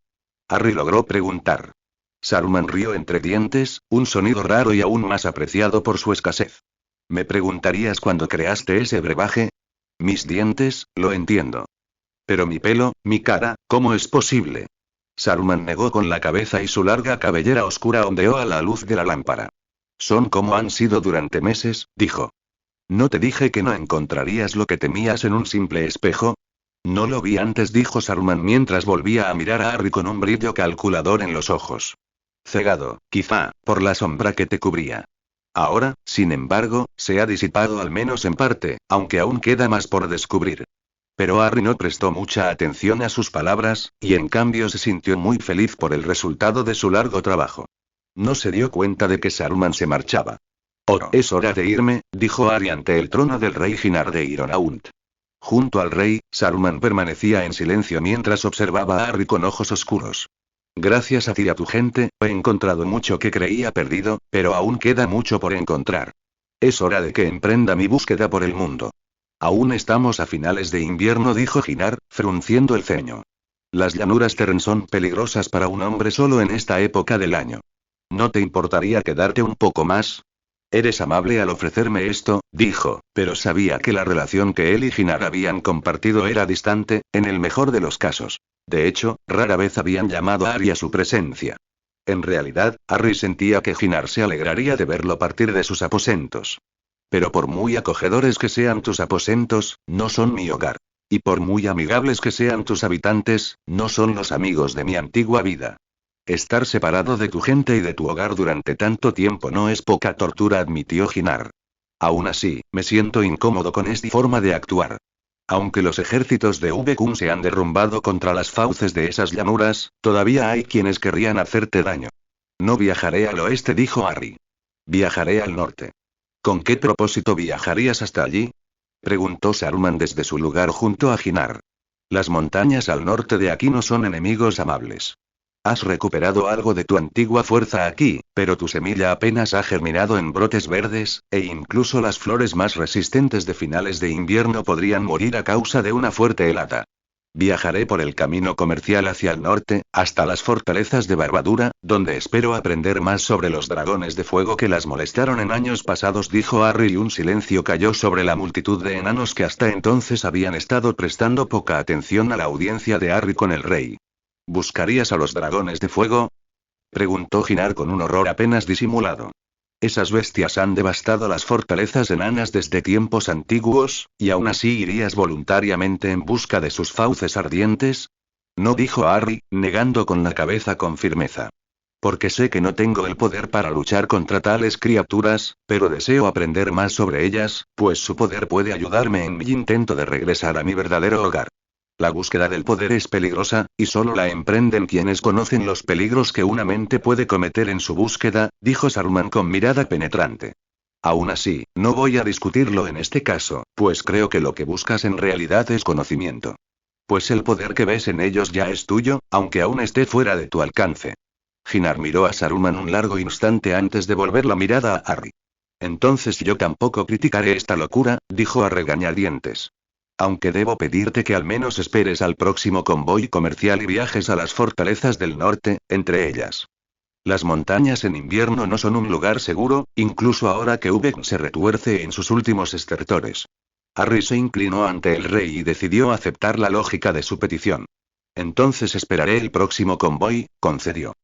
Harry logró preguntar. Saruman rió entre dientes, un sonido raro y aún más apreciado por su escasez. ¿Me preguntarías cuándo creaste ese brebaje? Mis dientes, lo entiendo. Pero mi pelo, mi cara, ¿cómo es posible? Saruman negó con la cabeza y su larga cabellera oscura ondeó a la luz de la lámpara. Son como han sido durante meses, dijo. ¿No te dije que no encontrarías lo que temías en un simple espejo? No lo vi antes, dijo Saruman mientras volvía a mirar a Harry con un brillo calculador en los ojos. Cegado, quizá, por la sombra que te cubría. Ahora, sin embargo, se ha disipado al menos en parte, aunque aún queda más por descubrir. Pero Harry no prestó mucha atención a sus palabras, y en cambio se sintió muy feliz por el resultado de su largo trabajo. No se dio cuenta de que Saruman se marchaba. Oh, es hora de irme, dijo Harry ante el trono del rey Jinar de Ironaunt. Junto al rey, Saruman permanecía en silencio mientras observaba a Harry con ojos oscuros. Gracias a ti y a tu gente, he encontrado mucho que creía perdido, pero aún queda mucho por encontrar. Es hora de que emprenda mi búsqueda por el mundo. Aún estamos a finales de invierno, dijo Jinar, frunciendo el ceño. Las llanuras Terran son peligrosas para un hombre solo en esta época del año. ¿No te importaría quedarte un poco más? Eres amable al ofrecerme esto, dijo, pero sabía que la relación que él y Jinar habían compartido era distante, en el mejor de los casos. De hecho, rara vez habían llamado a Harry a su presencia. En realidad, Harry sentía que Jinar se alegraría de verlo partir de sus aposentos. Pero por muy acogedores que sean tus aposentos, no son mi hogar. Y por muy amigables que sean tus habitantes, no son los amigos de mi antigua vida. Estar separado de tu gente y de tu hogar durante tanto tiempo no es poca tortura, admitió Jinar. Aún así, me siento incómodo con esta forma de actuar. Aunque los ejércitos de V-Kun se han derrumbado contra las fauces de esas llanuras, todavía hay quienes querrían hacerte daño. No viajaré al oeste, dijo Harry. Viajaré al norte. ¿Con qué propósito viajarías hasta allí? Preguntó Saruman desde su lugar junto a Jinar. Las montañas al norte de aquí no son enemigos amables. Has recuperado algo de tu antigua fuerza aquí, pero tu semilla apenas ha germinado en brotes verdes, e incluso las flores más resistentes de finales de invierno podrían morir a causa de una fuerte helada. Viajaré por el camino comercial hacia el norte, hasta las fortalezas de Barbadura, donde espero aprender más sobre los dragones de fuego que las molestaron en años pasados, dijo Harry, y un silencio cayó sobre la multitud de enanos que hasta entonces habían estado prestando poca atención a la audiencia de Harry con el rey. ¿Buscarías a los dragones de fuego? Preguntó Jinar con un horror apenas disimulado. Esas bestias han devastado las fortalezas enanas desde tiempos antiguos, y aún así irías voluntariamente en busca de sus fauces ardientes. No, dijo Harry, negando con la cabeza con firmeza. Porque sé que no tengo el poder para luchar contra tales criaturas, pero deseo aprender más sobre ellas, pues su poder puede ayudarme en mi intento de regresar a mi verdadero hogar. La búsqueda del poder es peligrosa, y solo la emprenden quienes conocen los peligros que una mente puede cometer en su búsqueda, dijo Saruman con mirada penetrante. Aún así, no voy a discutirlo en este caso, pues creo que lo que buscas en realidad es conocimiento. Pues el poder que ves en ellos ya es tuyo, aunque aún esté fuera de tu alcance. Jinar miró a Saruman un largo instante antes de volver la mirada a Harry. Entonces yo tampoco criticaré esta locura, dijo a regañadientes. Aunque debo pedirte que al menos esperes al próximo convoy comercial y viajes a las fortalezas del norte, entre ellas. Las montañas en invierno no son un lugar seguro, incluso ahora que V se retuerce en sus últimos estertores. Harry se inclinó ante el rey y decidió aceptar la lógica de su petición. Entonces esperaré el próximo convoy, concedió.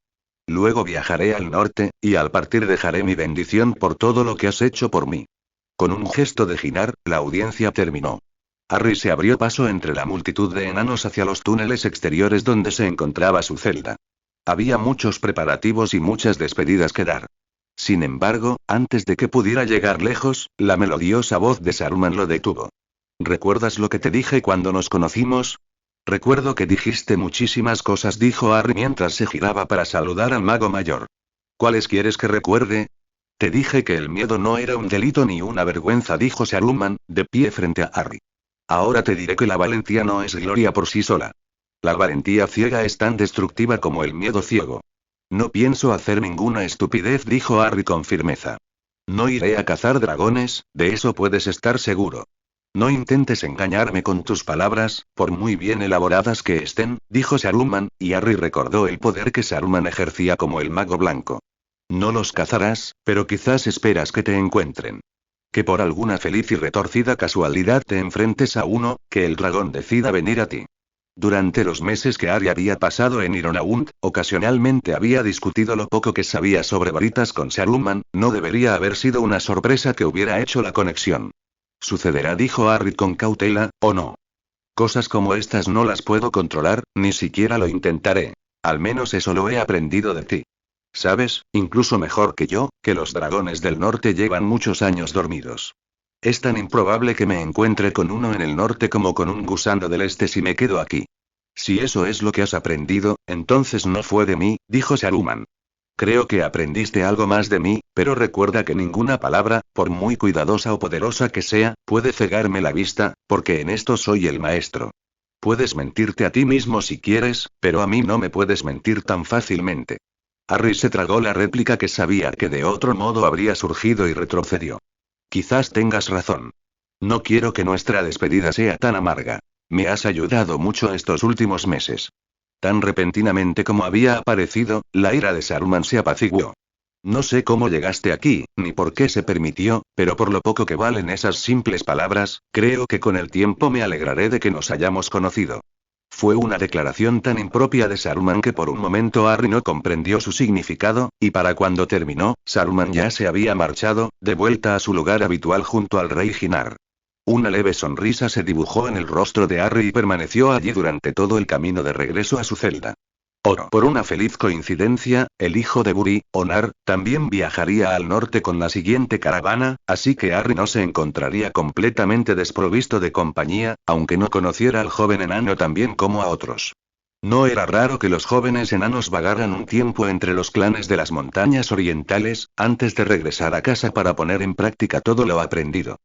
Luego viajaré al norte, y al partir dejaré mi bendición por todo lo que has hecho por mí. Con un gesto de Jinar, la audiencia terminó. Harry se abrió paso entre la multitud de enanos hacia los túneles exteriores donde se encontraba su celda. Había muchos preparativos y muchas despedidas que dar. Sin embargo, antes de que pudiera llegar lejos, la melodiosa voz de Saruman lo detuvo. ¿Recuerdas lo que te dije cuando nos conocimos? Recuerdo que dijiste muchísimas cosas, dijo Harry mientras se giraba para saludar al mago mayor. ¿Cuáles quieres que recuerde? Te dije que el miedo no era un delito ni una vergüenza, dijo Saruman, de pie frente a Harry. Ahora te diré que la valentía no es gloria por sí sola. La valentía ciega es tan destructiva como el miedo ciego. No pienso hacer ninguna estupidez, dijo Harry con firmeza. No iré a cazar dragones, de eso puedes estar seguro. No intentes engañarme con tus palabras, por muy bien elaboradas que estén, dijo Saruman, y Harry recordó el poder que Saruman ejercía como el mago blanco. No los cazarás, pero quizás esperas que te encuentren. Que por alguna feliz y retorcida casualidad te enfrentes a uno, que el dragón decida venir a ti. Durante los meses que Harry había pasado en Ironaund, ocasionalmente había discutido lo poco que sabía sobre varitas con Saruman, no debería haber sido una sorpresa que hubiera hecho la conexión. Sucederá, dijo Harry con cautela, ¿o no? Cosas como estas no las puedo controlar, ni siquiera lo intentaré. Al menos eso lo he aprendido de ti. Sabes, incluso mejor que yo, que los dragones del norte llevan muchos años dormidos. Es tan improbable que me encuentre con uno en el norte como con un gusano del este si me quedo aquí. Si eso es lo que has aprendido, entonces no fue de mí, dijo Saruman. Creo que aprendiste algo más de mí, pero recuerda que ninguna palabra, por muy cuidadosa o poderosa que sea, puede cegarme la vista, porque en esto soy el maestro. Puedes mentirte a ti mismo si quieres, pero a mí no me puedes mentir tan fácilmente. Harry se tragó la réplica que sabía que de otro modo habría surgido y retrocedió. Quizás tengas razón. No quiero que nuestra despedida sea tan amarga. Me has ayudado mucho estos últimos meses. Tan repentinamente como había aparecido, la ira de Saruman se apaciguó. No sé cómo llegaste aquí, ni por qué se permitió, pero por lo poco que valen esas simples palabras, creo que con el tiempo me alegraré de que nos hayamos conocido. Fue una declaración tan impropia de Saruman que por un momento Harry no comprendió su significado, y para cuando terminó, Saruman ya se había marchado, de vuelta a su lugar habitual junto al rey Jinar. Una leve sonrisa se dibujó en el rostro de Harry y permaneció allí durante todo el camino de regreso a su celda. Por una feliz coincidencia, el hijo de Buri, Onar, también viajaría al norte con la siguiente caravana, así que Harry no se encontraría completamente desprovisto de compañía, aunque no conociera al joven enano tan bien como a otros. No era raro que los jóvenes enanos vagaran un tiempo entre los clanes de las montañas orientales, antes de regresar a casa para poner en práctica todo lo aprendido.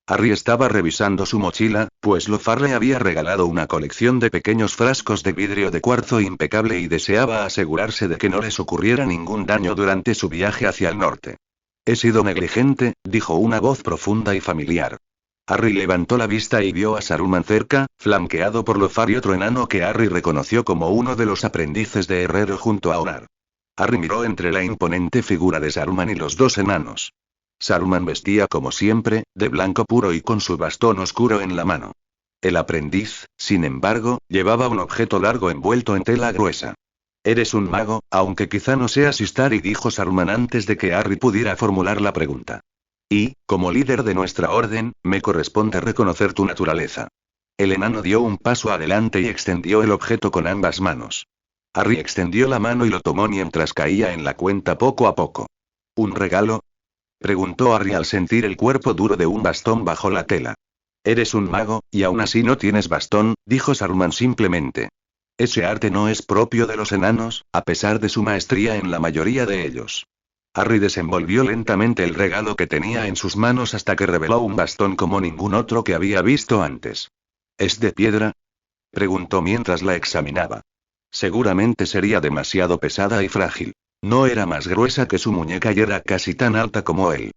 Harry estaba revisando su mochila, pues Lofar le había regalado una colección de pequeños frascos de vidrio de cuarzo impecable y deseaba asegurarse de que no les ocurriera ningún daño durante su viaje hacia el norte. He sido negligente, dijo una voz profunda y familiar. Harry levantó la vista y vio a Saruman cerca, flanqueado por Lofar y otro enano que Harry reconoció como uno de los aprendices de herrero junto a Onar. Harry miró entre la imponente figura de Saruman y los dos enanos. Saruman vestía como siempre, de blanco puro y con su bastón oscuro en la mano. El aprendiz, sin embargo, llevaba un objeto largo envuelto en tela gruesa. Eres un mago, aunque quizá no seas Istari, dijo Saruman antes de que Harry pudiera formular la pregunta. Y, como líder de nuestra orden, me corresponde reconocer tu naturaleza. El enano dio un paso adelante y extendió el objeto con ambas manos. Harry extendió la mano y lo tomó mientras caía en la cuenta poco a poco. ¿Un regalo?, preguntó Harry al sentir el cuerpo duro de un bastón bajo la tela. Eres un mago, y aún así no tienes bastón, dijo Saruman simplemente. Ese arte no es propio de los enanos, a pesar de su maestría en la mayoría de ellos. Harry desenvolvió lentamente el regalo que tenía en sus manos hasta que reveló un bastón como ningún otro que había visto antes. ¿Es de piedra?, preguntó mientras la examinaba. Seguramente sería demasiado pesada y frágil. No era más gruesa que su muñeca y era casi tan alta como él.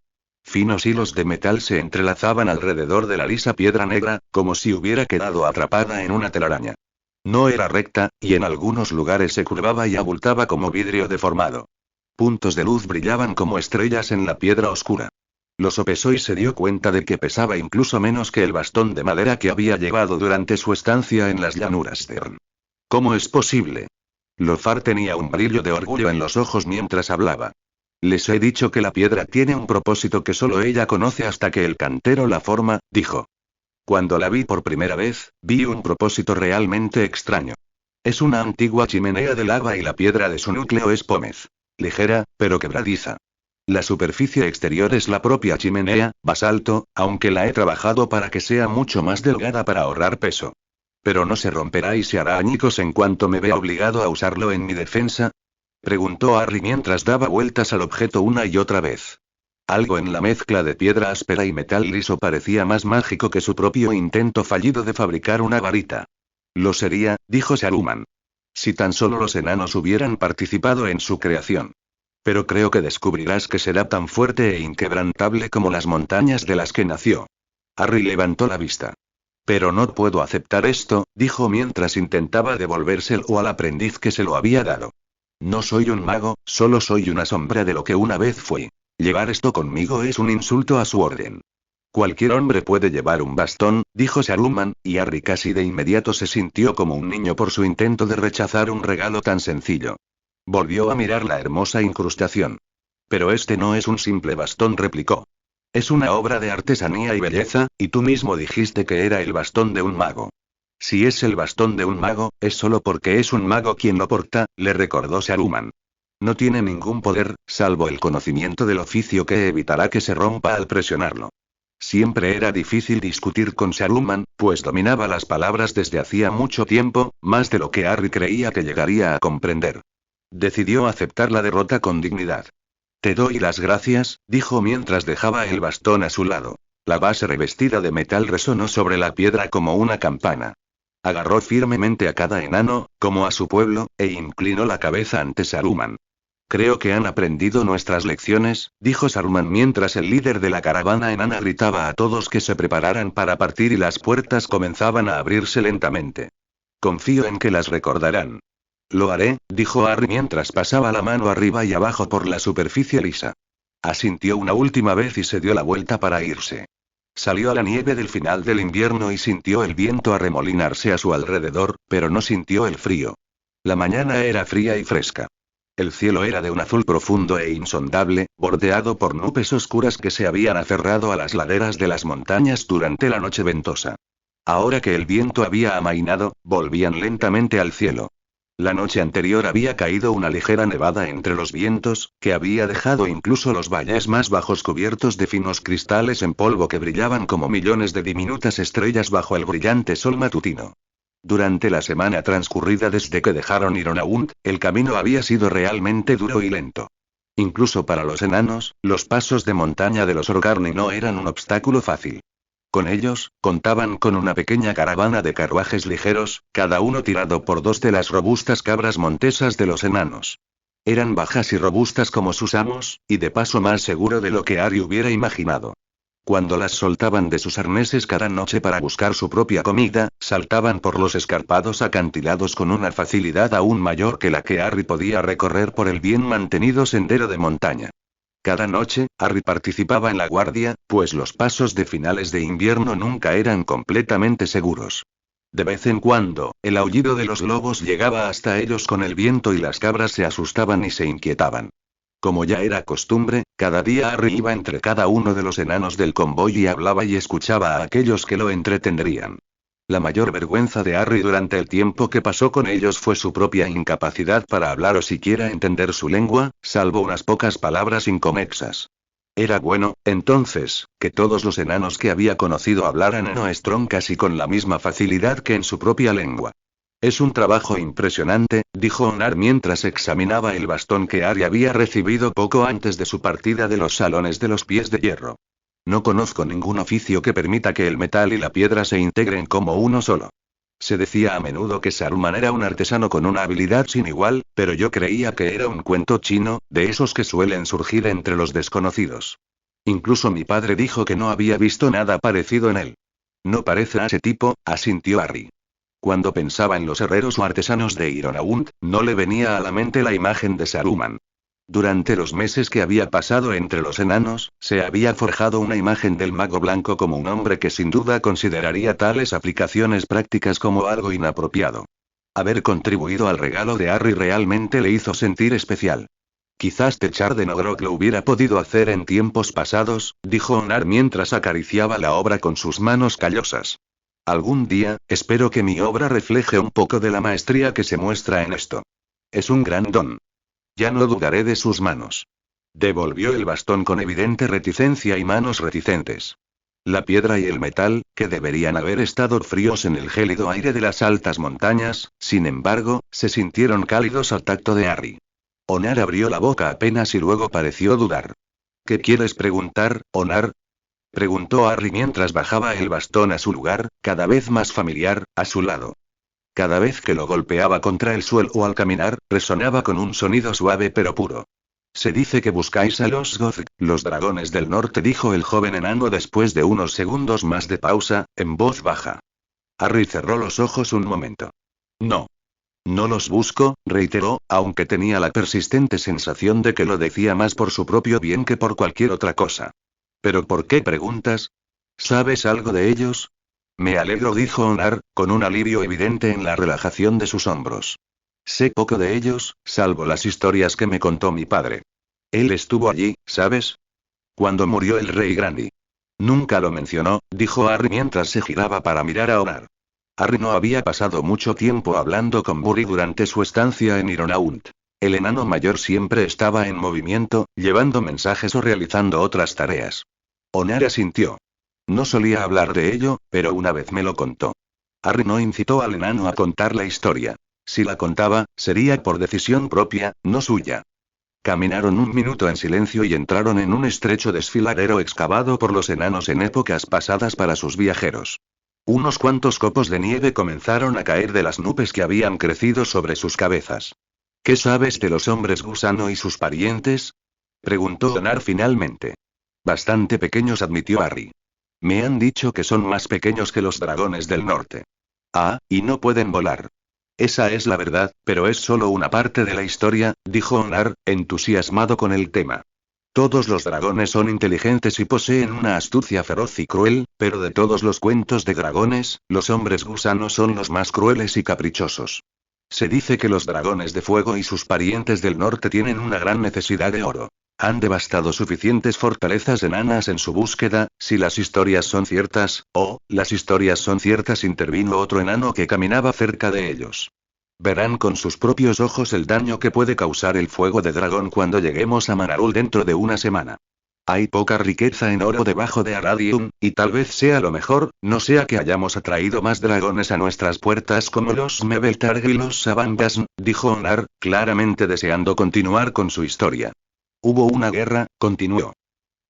Finos hilos de metal se entrelazaban alrededor de la lisa piedra negra, como si hubiera quedado atrapada en una telaraña. No era recta, y en algunos lugares se curvaba y abultaba como vidrio deformado. Puntos de luz brillaban como estrellas en la piedra oscura. Lo sopesó y se dio cuenta de que pesaba incluso menos que el bastón de madera que había llevado durante su estancia en las llanuras Cern. ¿Cómo es posible? Lofar tenía un brillo de orgullo en los ojos mientras hablaba. Les he dicho que la piedra tiene un propósito que solo ella conoce hasta que el cantero la forma, dijo. Cuando la vi por primera vez, vi un propósito realmente extraño. Es una antigua chimenea de lava y la piedra de su núcleo es pómez. Ligera, pero quebradiza. La superficie exterior es la propia chimenea, basalto, aunque la he trabajado para que sea mucho más delgada para ahorrar peso. ¿Pero no se romperá y se hará añicos en cuanto me vea obligado a usarlo en mi defensa? Preguntó Harry mientras daba vueltas al objeto una y otra vez. Algo en la mezcla de piedra áspera y metal liso parecía más mágico que su propio intento fallido de fabricar una varita. Lo sería, dijo Saruman. Si tan solo los enanos hubieran participado en su creación. Pero creo que descubrirás que será tan fuerte e inquebrantable como las montañas de las que nació. Harry levantó la vista. Pero no puedo aceptar esto, dijo mientras intentaba devolvérselo al aprendiz que se lo había dado. No soy un mago, solo soy una sombra de lo que una vez fui. Llevar esto conmigo es un insulto a su orden. Cualquier hombre puede llevar un bastón, dijo Saruman, y Harry casi de inmediato se sintió como un niño por su intento de rechazar un regalo tan sencillo. Volvió a mirar la hermosa incrustación. Pero este no es un simple bastón, replicó. Es una obra de artesanía y belleza, y tú mismo dijiste que era el bastón de un mago. Si es el bastón de un mago, es solo porque es un mago quien lo porta, le recordó Saruman. No tiene ningún poder, salvo el conocimiento del oficio que evitará que se rompa al presionarlo. Siempre era difícil discutir con Saruman, pues dominaba las palabras desde hacía mucho tiempo, más de lo que Harry creía que llegaría a comprender. Decidió aceptar la derrota con dignidad. Te doy las gracias, dijo mientras dejaba el bastón a su lado. La base revestida de metal resonó sobre la piedra como una campana. Agarró firmemente a cada enano, como a su pueblo, e inclinó la cabeza ante Saruman. Creo que han aprendido nuestras lecciones, dijo Saruman mientras el líder de la caravana enana gritaba a todos que se prepararan para partir y las puertas comenzaban a abrirse lentamente. Confío en que las recordarán. Lo haré, dijo Harry mientras pasaba la mano arriba y abajo por la superficie lisa. Asintió una última vez y se dio la vuelta para irse. Salió a la nieve del final del invierno y sintió el viento arremolinarse a su alrededor, pero no sintió el frío. La mañana era fría y fresca. El cielo era de un azul profundo e insondable, bordeado por nubes oscuras que se habían aferrado a las laderas de las montañas durante la noche ventosa. Ahora que el viento había amainado, volvían lentamente al cielo. La noche anterior había caído una ligera nevada entre los vientos, que había dejado incluso los valles más bajos cubiertos de finos cristales en polvo que brillaban como millones de diminutas estrellas bajo el brillante sol matutino. Durante la semana transcurrida desde que dejaron Ironaunt, el camino había sido realmente duro y lento. Incluso para los enanos, los pasos de montaña de los Orgarni no eran un obstáculo fácil. Con ellos, contaban con una pequeña caravana de carruajes ligeros, cada uno tirado por dos de las robustas cabras montesas de los enanos. Eran bajas y robustas como sus amos, y de paso más seguro de lo que Harry hubiera imaginado. Cuando las soltaban de sus arneses cada noche para buscar su propia comida, saltaban por los escarpados acantilados con una facilidad aún mayor que la que Harry podía recorrer por el bien mantenido sendero de montaña. Cada noche, Harry participaba en la guardia, pues los pasos de finales de invierno nunca eran completamente seguros. De vez en cuando, el aullido de los lobos llegaba hasta ellos con el viento y las cabras se asustaban y se inquietaban. Como ya era costumbre, cada día Harry iba entre cada uno de los enanos del convoy y hablaba y escuchaba a aquellos que lo entretendrían. La mayor vergüenza de Harry durante el tiempo que pasó con ellos fue su propia incapacidad para hablar o siquiera entender su lengua, salvo unas pocas palabras inconexas. Era bueno, entonces, que todos los enanos que había conocido hablaran en Oestron casi con la misma facilidad que en su propia lengua. Es un trabajo impresionante, dijo Onar mientras examinaba el bastón que Harry había recibido poco antes de su partida de los salones de los pies de hierro. No conozco ningún oficio que permita que el metal y la piedra se integren como uno solo. Se decía a menudo que Saruman era un artesano con una habilidad sin igual, pero yo creía que era un cuento chino, de esos que suelen surgir entre los desconocidos. Incluso mi padre dijo que no había visto nada parecido en él. No parece a ese tipo, asintió Harry. Cuando pensaba en los herreros o artesanos de Ironaunt, no le venía a la mente la imagen de Saruman. Durante los meses que había pasado entre los enanos, se había forjado una imagen del mago blanco como un hombre que sin duda consideraría tales aplicaciones prácticas como algo inapropiado. Haber contribuido al regalo de Harry realmente le hizo sentir especial. Quizás Techar de Nogrok lo hubiera podido hacer en tiempos pasados, dijo Onar mientras acariciaba la obra con sus manos callosas. Algún día, espero que mi obra refleje un poco de la maestría que se muestra en esto. Es un gran don. Ya no dudaré de sus manos. Devolvió el bastón con evidente reticencia y manos reticentes. La piedra y el metal, que deberían haber estado fríos en el gélido aire de las altas montañas, sin embargo, se sintieron cálidos al tacto de Harry. Onar abrió la boca apenas y luego pareció dudar. ¿Qué quieres preguntar, Onar? Preguntó Harry mientras bajaba el bastón a su lugar, cada vez más familiar, a su lado. Cada vez que lo golpeaba contra el suelo o al caminar, resonaba con un sonido suave pero puro. Se dice que buscáis a los Goth, los dragones del norte, dijo el joven enano después de unos segundos más de pausa, en voz baja. Harry cerró los ojos un momento. No. No los busco, reiteró, aunque tenía la persistente sensación de que lo decía más por su propio bien que por cualquier otra cosa. ¿Pero por qué preguntas? ¿Sabes algo de ellos? Me alegro, dijo Onar, con un alivio evidente en la relajación de sus hombros. Sé poco de ellos, salvo las historias que me contó mi padre. Él estuvo allí, ¿sabes? Cuando murió el rey Grandi. Nunca lo mencionó, dijo Harry mientras se giraba para mirar a Onar. Harry no había pasado mucho tiempo hablando con Burry durante su estancia en Ironaunt. El enano mayor siempre estaba en movimiento, llevando mensajes o realizando otras tareas. Onar asintió. No solía hablar de ello, pero una vez me lo contó. Harry no incitó al enano a contar la historia. Si la contaba, sería por decisión propia, no suya. Caminaron un minuto en silencio y entraron en un estrecho desfiladero excavado por los enanos en épocas pasadas para sus viajeros. Unos cuantos copos de nieve comenzaron a caer de las nubes que habían crecido sobre sus cabezas. ¿Qué sabes de los hombres gusano y sus parientes? Preguntó Onar finalmente. Bastante pequeños, admitió Harry. Me han dicho que son más pequeños que los dragones del norte. Ah, y no pueden volar. Esa es la verdad, pero es solo una parte de la historia, dijo Onar, entusiasmado con el tema. Todos los dragones son inteligentes y poseen una astucia feroz y cruel, pero de todos los cuentos de dragones, los hombres gusanos son los más crueles y caprichosos. Se dice que los dragones de fuego y sus parientes del norte tienen una gran necesidad de oro. Han devastado suficientes fortalezas enanas en su búsqueda, si las historias son ciertas, las historias son ciertas, intervino otro enano que caminaba cerca de ellos. Verán con sus propios ojos el daño que puede causar el fuego de dragón cuando lleguemos a Manarul dentro de una semana. Hay poca riqueza en oro debajo de Aradium, y tal vez sea lo mejor, no sea que hayamos atraído más dragones a nuestras puertas como los Mebeltarg y los Sabangas, dijo Onar, claramente deseando continuar con su historia. Hubo una guerra, continuó.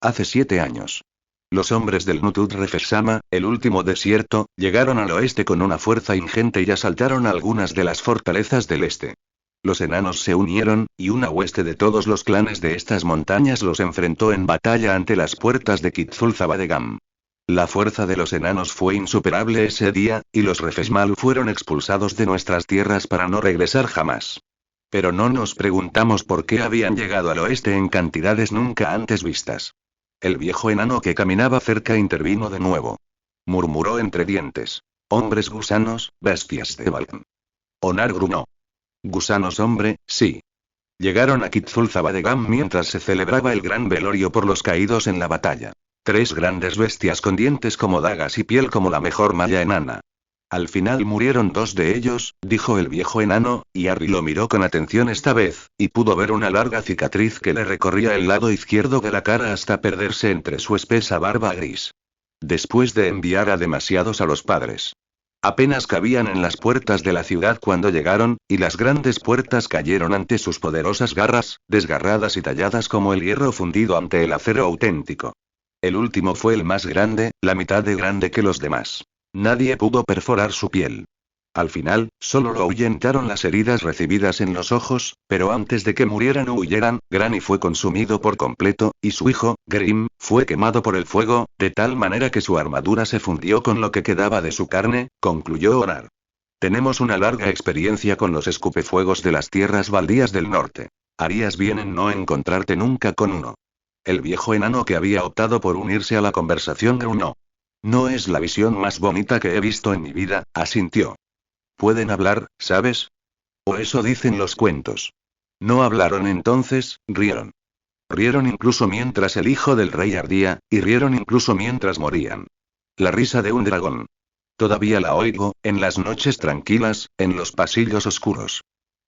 Hace 7 años. Los hombres del Nutud Refesama, el último desierto, llegaron al oeste con una fuerza ingente y asaltaron algunas de las fortalezas del este. Los enanos se unieron, y una hueste de todos los clanes de estas montañas los enfrentó en batalla ante las puertas de Kitzulzabadegam. La fuerza de los enanos fue insuperable ese día, y los Refesmalu fueron expulsados de nuestras tierras para no regresar jamás. Pero no nos preguntamos por qué habían llegado al oeste en cantidades nunca antes vistas. El viejo enano que caminaba cerca intervino de nuevo. Murmuró entre dientes. Hombres gusanos, bestias de Balkan. Onar gruñó. Gusanos, hombre, sí. Llegaron a Kitzulzabadegam mientras se celebraba el gran velorio por los caídos en la batalla. 3 grandes bestias con dientes como dagas y piel como la mejor malla enana. Al final murieron 2 de ellos, dijo el viejo enano, y Harry lo miró con atención esta vez, y pudo ver una larga cicatriz que le recorría el lado izquierdo de la cara hasta perderse entre su espesa barba gris. Después de enviar a demasiados a los padres. Apenas cabían en las puertas de la ciudad cuando llegaron, y las grandes puertas cayeron ante sus poderosas garras, desgarradas y talladas como el hierro fundido ante el acero auténtico. El último fue el más grande, la mitad de grande que los demás. Nadie pudo perforar su piel. Al final, solo lo ahuyentaron las heridas recibidas en los ojos, pero antes de que murieran o huyeran, Granny fue consumido por completo, y su hijo, Grim, fue quemado por el fuego, de tal manera que su armadura se fundió con lo que quedaba de su carne, concluyó Onar. Tenemos una larga experiencia con los escupefuegos de las tierras baldías del norte. Harías bien en no encontrarte nunca con uno. El viejo enano que había optado por unirse a la conversación gruñó. No es la visión más bonita que he visto en mi vida, asintió. Pueden hablar, ¿sabes? O eso dicen los cuentos. No hablaron entonces, rieron. Rieron incluso mientras el hijo del rey ardía, y rieron incluso mientras morían. La risa de un dragón. Todavía la oigo, en las noches tranquilas, en los pasillos oscuros.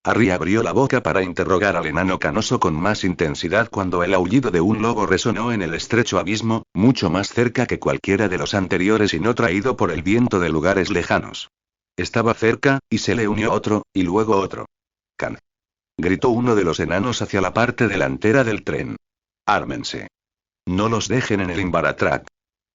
Harry abrió la boca para interrogar al enano canoso con más intensidad cuando el aullido de un lobo resonó en el estrecho abismo, mucho más cerca que cualquiera de los anteriores y no traído por el viento de lugares lejanos. Estaba cerca, y se le unió otro, y luego otro. ¡Can! Gritó uno de los enanos hacia la parte delantera del tren. ¡Ármense! No los dejen en el Imbaratrack.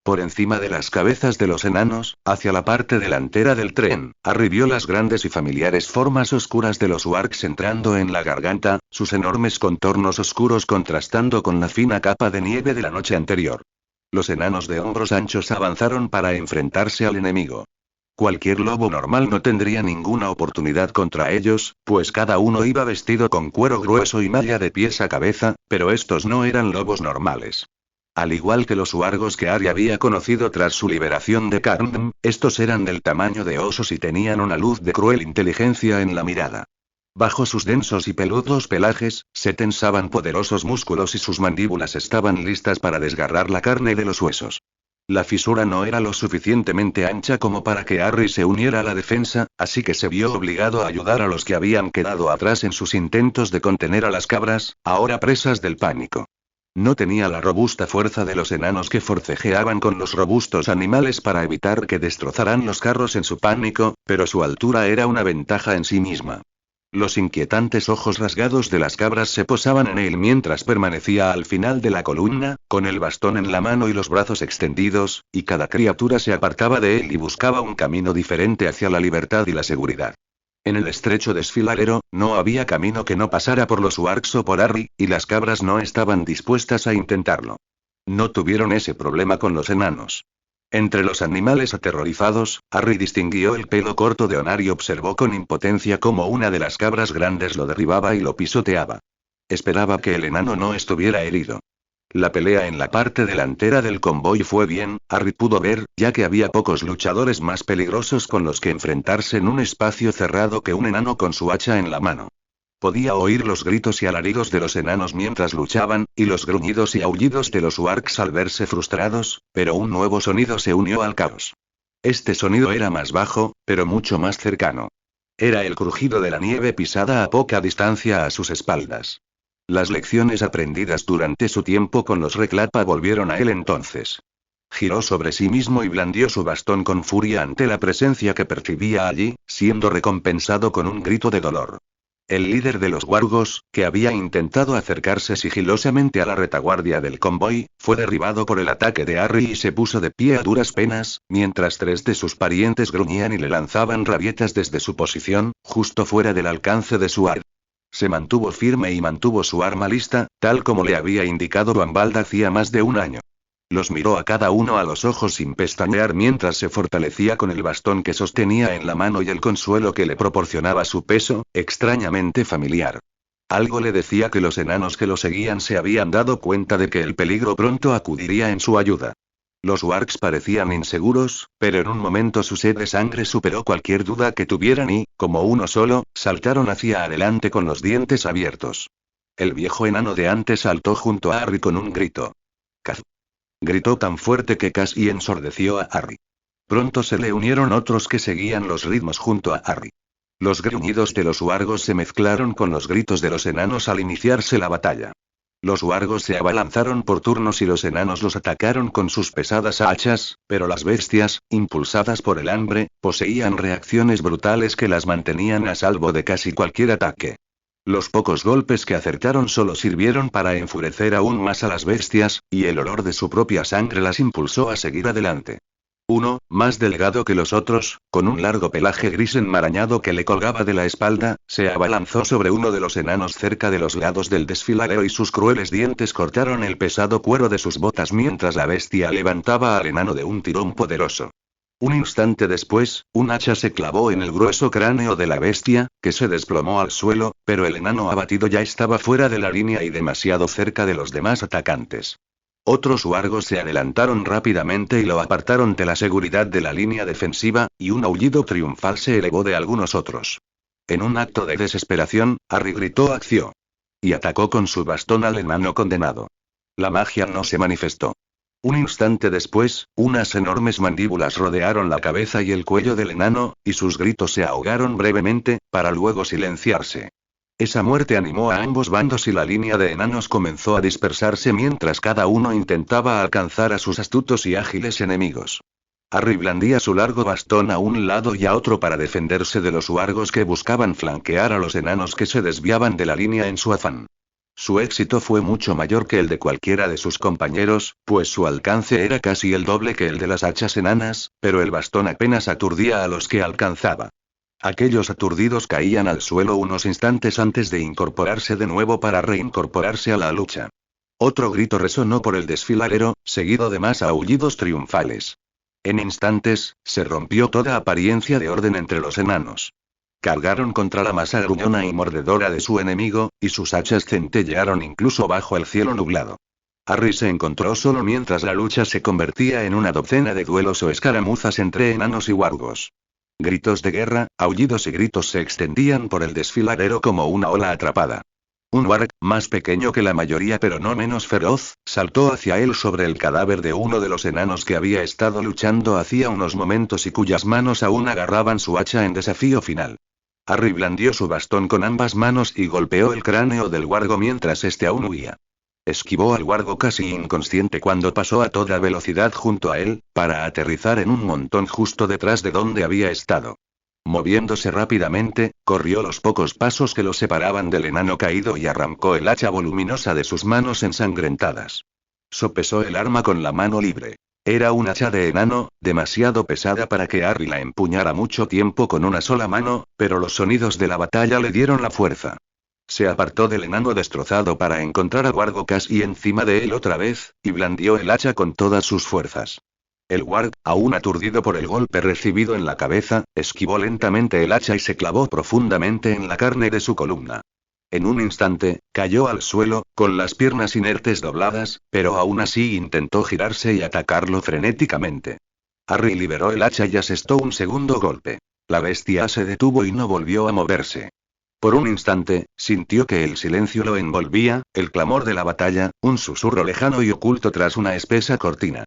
Por encima de las cabezas de los enanos, hacia la parte delantera del tren, Harry vio las grandes y familiares formas oscuras de los wargs entrando en la garganta, sus enormes contornos oscuros contrastando con la fina capa de nieve de la noche anterior. Los enanos de hombros anchos avanzaron para enfrentarse al enemigo. Cualquier lobo normal no tendría ninguna oportunidad contra ellos, pues cada uno iba vestido con cuero grueso y malla de pies a cabeza, pero estos no eran lobos normales. Al igual que los huargos que Harry había conocido tras su liberación de Carndom, estos eran del tamaño de osos y tenían una luz de cruel inteligencia en la mirada. Bajo sus densos y peludos pelajes, se tensaban poderosos músculos y sus mandíbulas estaban listas para desgarrar la carne de los huesos. La fisura no era lo suficientemente ancha como para que Harry se uniera a la defensa, así que se vio obligado a ayudar a los que habían quedado atrás en sus intentos de contener a las cabras, ahora presas del pánico. No tenía la robusta fuerza de los enanos que forcejeaban con los robustos animales para evitar que destrozaran los carros en su pánico, pero su altura era una ventaja en sí misma. Los inquietantes ojos rasgados de las cabras se posaban en él mientras permanecía al final de la columna, con el bastón en la mano y los brazos extendidos, y cada criatura se apartaba de él y buscaba un camino diferente hacia la libertad y la seguridad. En el estrecho desfiladero, no había camino que no pasara por los wargs o por Harry, y las cabras no estaban dispuestas a intentarlo. No tuvieron ese problema con los enanos. Entre los animales aterrorizados, Harry distinguió el pelo corto de Onar y observó con impotencia cómo una de las cabras grandes lo derribaba y lo pisoteaba. Esperaba que el enano no estuviera herido. La pelea en la parte delantera del convoy fue bien, Harry pudo ver, ya que había pocos luchadores más peligrosos con los que enfrentarse en un espacio cerrado que un enano con su hacha en la mano. Podía oír los gritos y alaridos de los enanos mientras luchaban, y los gruñidos y aullidos de los wargs al verse frustrados, pero un nuevo sonido se unió al caos. Este sonido era más bajo, pero mucho más cercano. Era el crujido de la nieve pisada a poca distancia a sus espaldas. Las lecciones aprendidas durante su tiempo con los Reclapa volvieron a él entonces. Giró sobre sí mismo y blandió su bastón con furia ante la presencia que percibía allí, siendo recompensado con un grito de dolor. El líder de los wargos, que había intentado acercarse sigilosamente a la retaguardia del convoy, fue derribado por el ataque de Harry y se puso de pie a duras penas, mientras tres de sus parientes gruñían y le lanzaban rabietas desde su posición, justo fuera del alcance de su arma. Se mantuvo firme y mantuvo su arma lista, tal como le había indicado Ruambald hacía más de un año. Los miró a cada uno a los ojos sin pestañear mientras se fortalecía con el bastón que sostenía en la mano y el consuelo que le proporcionaba su peso, extrañamente familiar. Algo le decía que los enanos que lo seguían se habían dado cuenta de que el peligro pronto acudiría en su ayuda. Los wargs parecían inseguros, pero en un momento su sed de sangre superó cualquier duda que tuvieran y, como uno solo, saltaron hacia adelante con los dientes abiertos. El viejo enano de antes saltó junto a Harry con un grito. ¡Caz! Gritó tan fuerte que casi ensordeció a Harry. Pronto se le unieron otros que seguían los ritmos junto a Harry. Los gruñidos de los wargos se mezclaron con los gritos de los enanos al iniciarse la batalla. Los wargos se abalanzaron por turnos y los enanos los atacaron con sus pesadas hachas, pero las bestias, impulsadas por el hambre, poseían reacciones brutales que las mantenían a salvo de casi cualquier ataque. Los pocos golpes que acertaron solo sirvieron para enfurecer aún más a las bestias, y el olor de su propia sangre las impulsó a seguir adelante. Uno, más delgado que los otros, con un largo pelaje gris enmarañado que le colgaba de la espalda, se abalanzó sobre uno de los enanos cerca de los lados del desfiladero y sus crueles dientes cortaron el pesado cuero de sus botas mientras la bestia levantaba al enano de un tirón poderoso. Un instante después, un hacha se clavó en el grueso cráneo de la bestia, que se desplomó al suelo, pero el enano abatido ya estaba fuera de la línea y demasiado cerca de los demás atacantes. Otros wargos se adelantaron rápidamente y lo apartaron de la seguridad de la línea defensiva, y un aullido triunfal se elevó de algunos otros. En un acto de desesperación, Harry gritó acción. Y atacó con su bastón al enano condenado. La magia no se manifestó. Un instante después, unas enormes mandíbulas rodearon la cabeza y el cuello del enano, y sus gritos se ahogaron brevemente, para luego silenciarse. Esa muerte animó a ambos bandos y la línea de enanos comenzó a dispersarse mientras cada uno intentaba alcanzar a sus astutos y ágiles enemigos. Harry blandía su largo bastón a un lado y a otro para defenderse de los wargos que buscaban flanquear a los enanos que se desviaban de la línea en su afán. Su éxito fue mucho mayor que el de cualquiera de sus compañeros, pues su alcance era casi el doble que el de las hachas enanas, pero el bastón apenas aturdía a los que alcanzaba. Aquellos aturdidos caían al suelo unos instantes antes de incorporarse de nuevo para reincorporarse a la lucha. Otro grito resonó por el desfiladero, seguido de más aullidos triunfales. En instantes, se rompió toda apariencia de orden entre los enanos. Cargaron contra la masa gruñona y mordedora de su enemigo, y sus hachas centellearon incluso bajo el cielo nublado. Harry se encontró solo mientras la lucha se convertía en una docena de duelos o escaramuzas entre enanos y wargos. Gritos de guerra, aullidos y gritos se extendían por el desfiladero como una ola atrapada. Un warg, más pequeño que la mayoría pero no menos feroz, saltó hacia él sobre el cadáver de uno de los enanos que había estado luchando hacía unos momentos y cuyas manos aún agarraban su hacha en desafío final. Harry blandió su bastón con ambas manos y golpeó el cráneo del wargo mientras este aún huía. Esquivó al wargo casi inconsciente cuando pasó a toda velocidad junto a él, para aterrizar en un montón justo detrás de donde había estado. Moviéndose rápidamente, corrió los pocos pasos que lo separaban del enano caído y arrancó el hacha voluminosa de sus manos ensangrentadas. Sopesó el arma con la mano libre. Era un hacha de enano, demasiado pesada para que Harry la empuñara mucho tiempo con una sola mano, pero los sonidos de la batalla le dieron la fuerza. Se apartó del enano destrozado para encontrar a Wargo casi encima de él otra vez, y blandió el hacha con todas sus fuerzas. El warg, aún aturdido por el golpe recibido en la cabeza, esquivó lentamente el hacha y se clavó profundamente en la carne de su columna. En un instante, cayó al suelo, con las piernas inertes dobladas, pero aún así intentó girarse y atacarlo frenéticamente. Harry liberó el hacha y asestó un segundo golpe. La bestia se detuvo y no volvió a moverse. Por un instante, sintió que el silencio lo envolvía, el clamor de la batalla, un susurro lejano y oculto tras una espesa cortina.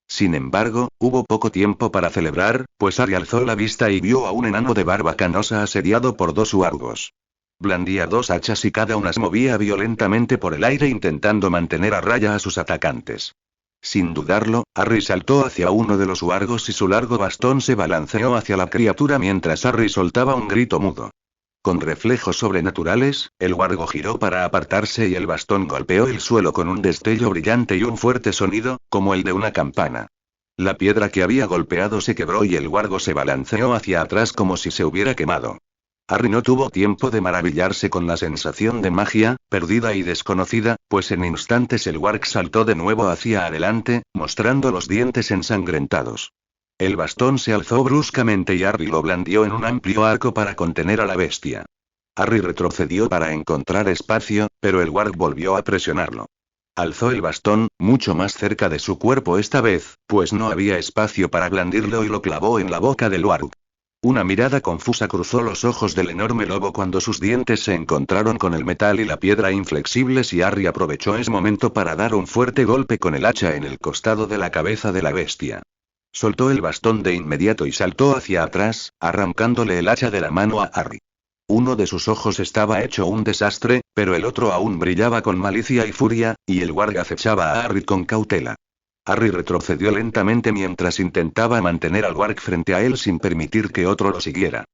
Sin embargo, hubo poco tiempo para celebrar, pues Harry alzó la vista y vio a un enano de barba canosa asediado por dos wargos. Blandía dos hachas y cada una se movía violentamente por el aire intentando mantener a raya a sus atacantes. Sin dudarlo, Harry saltó hacia uno de los wargos y su largo bastón se balanceó hacia la criatura mientras Harry soltaba un grito mudo. Con reflejos sobrenaturales, el wargo giró para apartarse y el bastón golpeó el suelo con un destello brillante y un fuerte sonido, como el de una campana. La piedra que había golpeado se quebró y el wargo se balanceó hacia atrás como si se hubiera quemado. Harry no tuvo tiempo de maravillarse con la sensación de magia, perdida y desconocida, pues en instantes el warg saltó de nuevo hacia adelante, mostrando los dientes ensangrentados. El bastón se alzó bruscamente y Harry lo blandió en un amplio arco para contener a la bestia. Harry retrocedió para encontrar espacio, pero el warg volvió a presionarlo. Alzó el bastón, mucho más cerca de su cuerpo esta vez, pues no había espacio para blandirlo y lo clavó en la boca del warg. Una mirada confusa cruzó los ojos del enorme lobo cuando sus dientes se encontraron con el metal y la piedra inflexibles y Harry aprovechó ese momento para dar un fuerte golpe con el hacha en el costado de la cabeza de la bestia. Soltó el bastón de inmediato y saltó hacia atrás, arrancándole el hacha de la mano a Harry. Uno de sus ojos estaba hecho un desastre, pero el otro aún brillaba con malicia y furia, y el warg acechaba a Harry con cautela. Harry retrocedió lentamente mientras intentaba mantener al warg frente a él sin permitir que otro lo siguiera.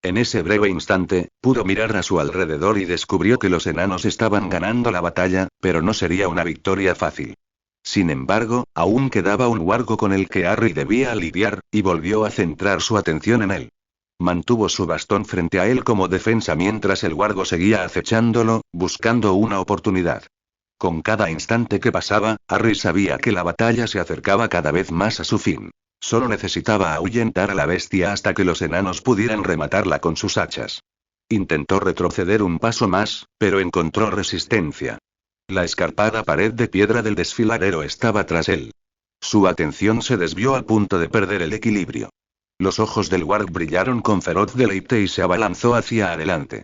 En ese breve instante, pudo mirar a su alrededor y descubrió que los enanos estaban ganando la batalla, pero no sería una victoria fácil. Sin embargo, aún quedaba un wargo con el que Harry debía lidiar, y volvió a centrar su atención en él. Mantuvo su bastón frente a él como defensa mientras el wargo seguía acechándolo, buscando una oportunidad. Con cada instante que pasaba, Harry sabía que la batalla se acercaba cada vez más a su fin. Solo necesitaba ahuyentar a la bestia hasta que los enanos pudieran rematarla con sus hachas. Intentó retroceder un paso más, pero encontró resistencia. La escarpada pared de piedra del desfiladero estaba tras él. Su atención se desvió al punto de perder el equilibrio. Los ojos del warg brillaron con feroz deleite y se abalanzó hacia adelante.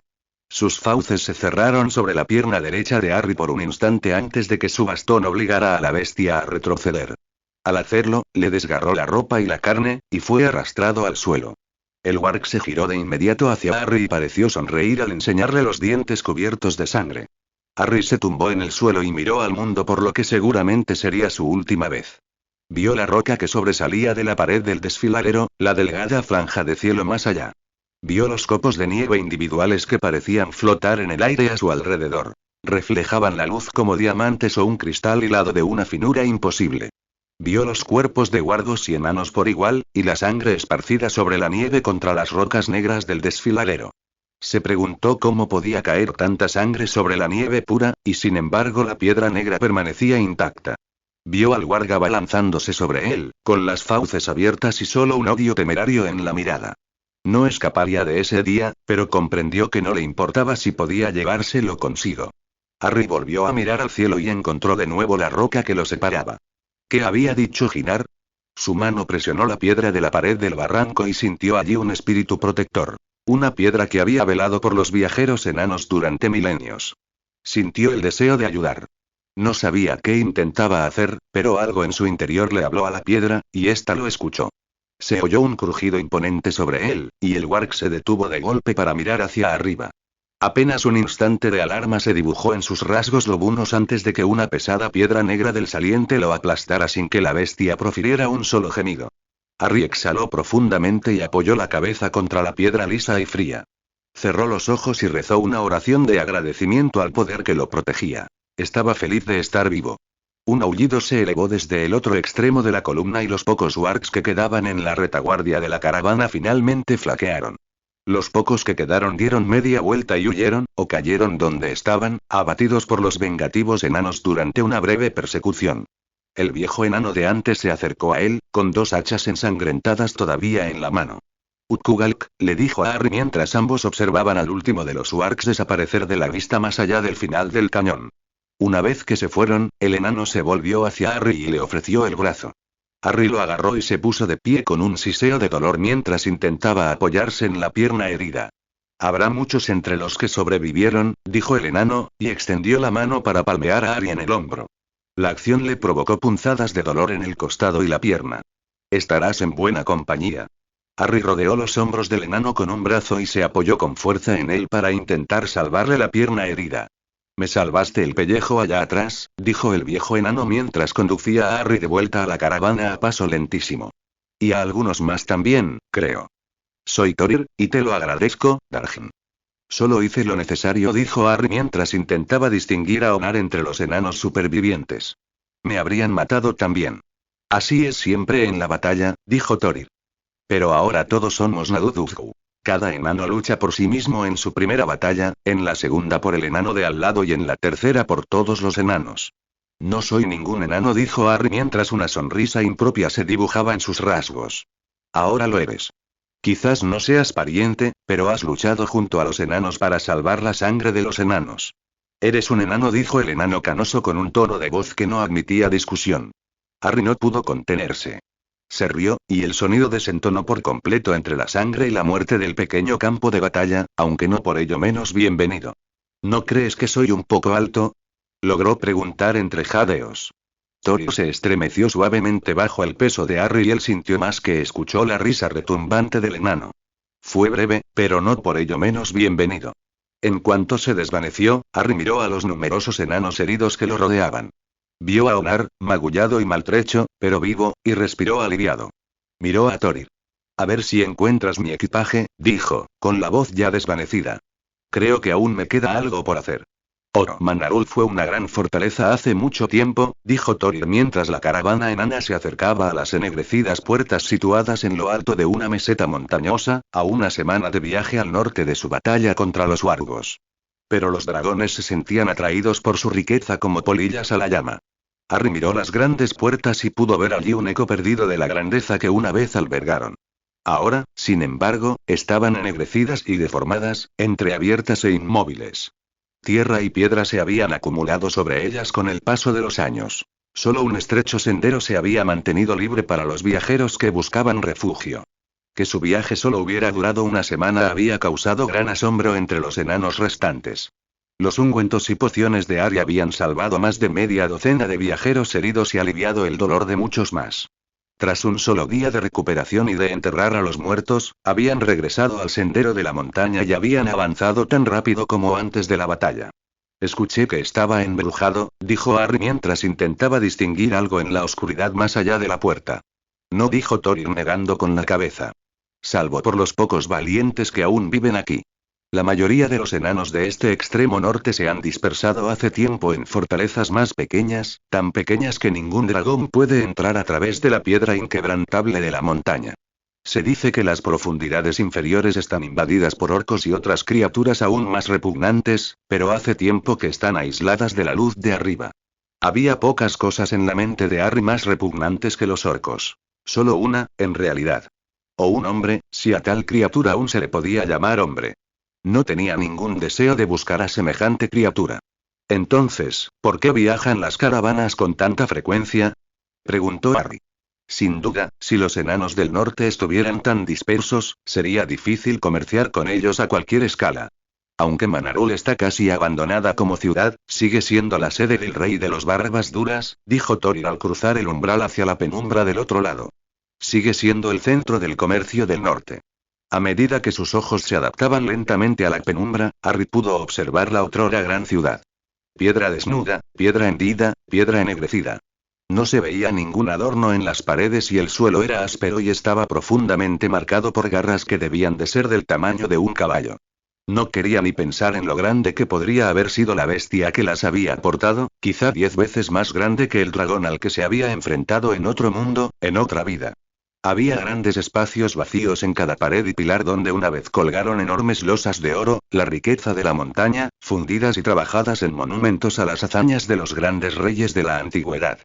Sus fauces se cerraron sobre la pierna derecha de Harry por un instante antes de que su bastón obligara a la bestia a retroceder. Al hacerlo, le desgarró la ropa y la carne, y fue arrastrado al suelo. El warg se giró de inmediato hacia Harry y pareció sonreír al enseñarle los dientes cubiertos de sangre. Harry se tumbó en el suelo y miró al mundo por lo que seguramente sería su última vez. Vio la roca que sobresalía de la pared del desfiladero, la delgada franja de cielo más allá. Vio los copos de nieve individuales que parecían flotar en el aire a su alrededor. Reflejaban la luz como diamantes o un cristal hilado de una finura imposible. Vio los cuerpos de guardos y enanos por igual, y la sangre esparcida sobre la nieve contra las rocas negras del desfiladero. Se preguntó cómo podía caer tanta sangre sobre la nieve pura, y sin embargo la piedra negra permanecía intacta. Vio al warg abalanzándose sobre él, con las fauces abiertas y solo un odio temerario en la mirada. No escaparía de ese día, pero comprendió que no le importaba si podía llevárselo consigo. Harry volvió a mirar al cielo y encontró de nuevo la roca que lo separaba. ¿Qué había dicho Ginar? Su mano presionó la piedra de la pared del barranco y sintió allí un espíritu protector. Una piedra que había velado por los viajeros enanos durante milenios. Sintió el deseo de ayudar. No sabía qué intentaba hacer, pero algo en su interior le habló a la piedra, y ésta lo escuchó. Se oyó un crujido imponente sobre él, y el warg se detuvo de golpe para mirar hacia arriba. Apenas un instante de alarma se dibujó en sus rasgos lobunos antes de que una pesada piedra negra del saliente lo aplastara sin que la bestia profiriera un solo gemido. Harry exhaló profundamente y apoyó la cabeza contra la piedra lisa y fría. Cerró los ojos y rezó una oración de agradecimiento al poder que lo protegía. Estaba feliz de estar vivo. Un aullido se elevó desde el otro extremo de la columna y los pocos wargs que quedaban en la retaguardia de la caravana finalmente flaquearon. Los pocos que quedaron dieron media vuelta y huyeron, o cayeron donde estaban, abatidos por los vengativos enanos durante una breve persecución. El viejo enano de antes se acercó a él, con dos hachas ensangrentadas todavía en la mano. Utkugalk, le dijo a Harry mientras ambos observaban al último de los wargs desaparecer de la vista más allá del final del cañón. Una vez que se fueron, el enano se volvió hacia Harry y le ofreció el brazo. Harry lo agarró y se puso de pie con un siseo de dolor mientras intentaba apoyarse en la pierna herida. Habrá muchos entre los que sobrevivieron, dijo el enano, y extendió la mano para palmear a Harry en el hombro. La acción le provocó punzadas de dolor en el costado y la pierna. Estarás en buena compañía. Harry rodeó los hombros del enano con un brazo y se apoyó con fuerza en él para intentar salvarle la pierna herida. Me salvaste el pellejo allá atrás, dijo el viejo enano mientras conducía a Harry de vuelta a la caravana a paso lentísimo. Y a algunos más también, creo. Soy Thorir, y te lo agradezco, Dargin. Solo hice lo necesario, dijo Harry mientras intentaba distinguir a Onar entre los enanos supervivientes. Me habrían matado también. Así es siempre en la batalla, dijo Thorir. Pero ahora todos somos Naduduzgu. Cada enano lucha por sí mismo en su primera batalla, en la segunda por el enano de al lado y en la tercera por todos los enanos. No soy ningún enano, dijo Harry mientras una sonrisa impropia se dibujaba en sus rasgos. Ahora lo eres. Quizás no seas pariente, pero has luchado junto a los enanos para salvar la sangre de los enanos. Eres un enano, dijo el enano canoso con un tono de voz que no admitía discusión. Harry no pudo contenerse. Se rió, y el sonido desentonó por completo entre la sangre y la muerte del pequeño campo de batalla, aunque no por ello menos bienvenido. ¿No crees que soy un poco alto? Logró preguntar entre jadeos. Thorir se estremeció suavemente bajo el peso de Harry y él sintió más que escuchó la risa retumbante del enano. Fue breve, pero no por ello menos bienvenido. En cuanto se desvaneció, Harry miró a los numerosos enanos heridos que lo rodeaban. Vio a Onar, magullado y maltrecho, pero vivo, y respiró aliviado. Miró a Thorir. A ver si encuentras mi equipaje, dijo, con la voz ya desvanecida. Creo que aún me queda algo por hacer. Manarul fue una gran fortaleza hace mucho tiempo, dijo Thorir mientras la caravana enana se acercaba a las ennegrecidas puertas situadas en lo alto de una meseta montañosa, a una semana de viaje al norte de su batalla contra los wargos. Pero los dragones se sentían atraídos por su riqueza como polillas a la llama. Harry miró las grandes puertas y pudo ver allí un eco perdido de la grandeza que una vez albergaron. Ahora, sin embargo, estaban ennegrecidas y deformadas, entreabiertas e inmóviles. Tierra y piedra se habían acumulado sobre ellas con el paso de los años. Solo un estrecho sendero se había mantenido libre para los viajeros que buscaban refugio. Que su viaje solo hubiera durado una semana había causado gran asombro entre los enanos restantes. Los ungüentos y pociones de Harry habían salvado más de media docena de viajeros heridos y aliviado el dolor de muchos más. Tras un solo día de recuperación y de enterrar a los muertos, habían regresado al sendero de la montaña y habían avanzado tan rápido como antes de la batalla. Escuché que estaba embrujado, dijo Harry mientras intentaba distinguir algo en la oscuridad más allá de la puerta. No, dijo Thorir negando con la cabeza. Salvo por los pocos valientes que aún viven aquí. La mayoría de los enanos de este extremo norte se han dispersado hace tiempo en fortalezas más pequeñas, tan pequeñas que ningún dragón puede entrar a través de la piedra inquebrantable de la montaña. Se dice que las profundidades inferiores están invadidas por orcos y otras criaturas aún más repugnantes, pero hace tiempo que están aisladas de la luz de arriba. Había pocas cosas en la mente de Harry más repugnantes que los orcos. Solo una, en realidad. O un hombre, si a tal criatura aún se le podía llamar hombre. No tenía ningún deseo de buscar a semejante criatura. Entonces, ¿por qué viajan las caravanas con tanta frecuencia? Preguntó Harry. Sin duda, si los enanos del norte estuvieran tan dispersos, sería difícil comerciar con ellos a cualquier escala. Aunque Manarul está casi abandonada como ciudad, sigue siendo la sede del rey de los barbas duras, dijo Thorir al cruzar el umbral hacia la penumbra del otro lado. Sigue siendo el centro del comercio del norte. A medida que sus ojos se adaptaban lentamente a la penumbra, Harry pudo observar la otrora gran ciudad. Piedra desnuda, piedra hendida, piedra ennegrecida. No se veía ningún adorno en las paredes y el suelo era áspero y estaba profundamente marcado por garras que debían de ser del tamaño de un caballo. No quería ni pensar en lo grande que podría haber sido la bestia que las había portado, quizá 10 veces más grande que el dragón al que se había enfrentado en otro mundo, en otra vida. Había grandes espacios vacíos en cada pared y pilar donde una vez colgaron enormes losas de oro, la riqueza de la montaña, fundidas y trabajadas en monumentos a las hazañas de los grandes reyes de la antigüedad.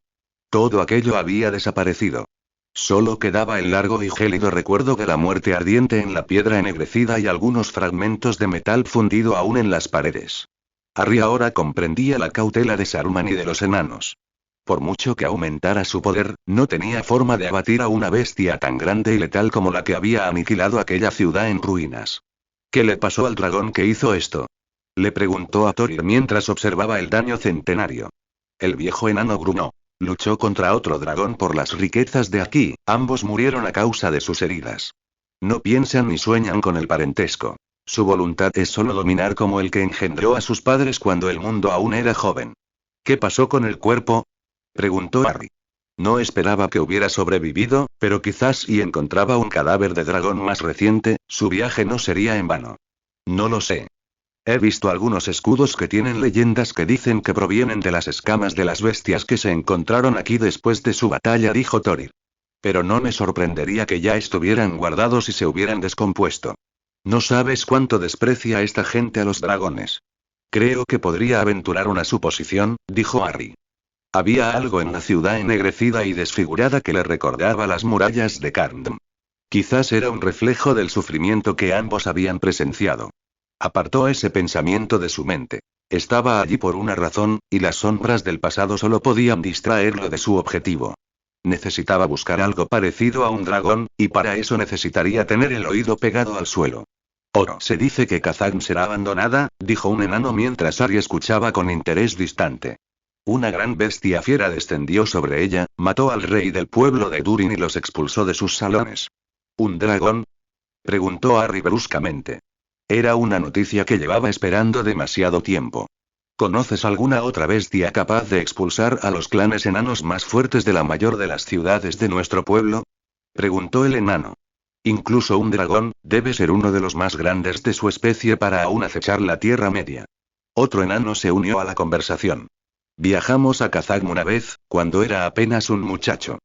Todo aquello había desaparecido. Solo quedaba el largo y gélido recuerdo de la muerte ardiente en la piedra ennegrecida y algunos fragmentos de metal fundido aún en las paredes. Harry ahora comprendía la cautela de Saruman y de los enanos. Por mucho que aumentara su poder, no tenía forma de abatir a una bestia tan grande y letal como la que había aniquilado aquella ciudad en ruinas. ¿Qué le pasó al dragón que hizo esto? Le preguntó a Thorir mientras observaba el daño centenario. El viejo enano gruñó. Luchó contra otro dragón por las riquezas de aquí, ambos murieron a causa de sus heridas. No piensan ni sueñan con el parentesco. Su voluntad es solo dominar como el que engendró a sus padres cuando el mundo aún era joven. ¿Qué pasó con el cuerpo? Preguntó Harry. No esperaba que hubiera sobrevivido, pero quizás si encontraba un cadáver de dragón más reciente, su viaje no sería en vano. No lo sé. He visto algunos escudos que tienen leyendas que dicen que provienen de las escamas de las bestias que se encontraron aquí después de su batalla, dijo Thorir. Pero no me sorprendería que ya estuvieran guardados y se hubieran descompuesto. No sabes cuánto desprecia esta gente a los dragones. Creo que podría aventurar una suposición, dijo Harry. Había algo en la ciudad ennegrecida y desfigurada que le recordaba las murallas de Carndom. Quizás era un reflejo del sufrimiento que ambos habían presenciado. Apartó ese pensamiento de su mente. Estaba allí por una razón, y las sombras del pasado solo podían distraerlo de su objetivo. Necesitaba buscar algo parecido a un dragón, y para eso necesitaría tener el oído pegado al suelo. Se dice que Khazad será abandonada, dijo un enano mientras Harry escuchaba con interés distante. Una gran bestia fiera descendió sobre ella, mató al rey del pueblo de Durin y los expulsó de sus salones. ¿Un dragón? Preguntó Harry bruscamente. Era una noticia que llevaba esperando demasiado tiempo. ¿Conoces alguna otra bestia capaz de expulsar a los clanes enanos más fuertes de la mayor de las ciudades de nuestro pueblo? Preguntó el enano. Incluso un dragón, debe ser uno de los más grandes de su especie para aún acechar la Tierra Media. Otro enano se unió a la conversación. Viajamos a Khazad una vez, cuando era apenas un muchacho.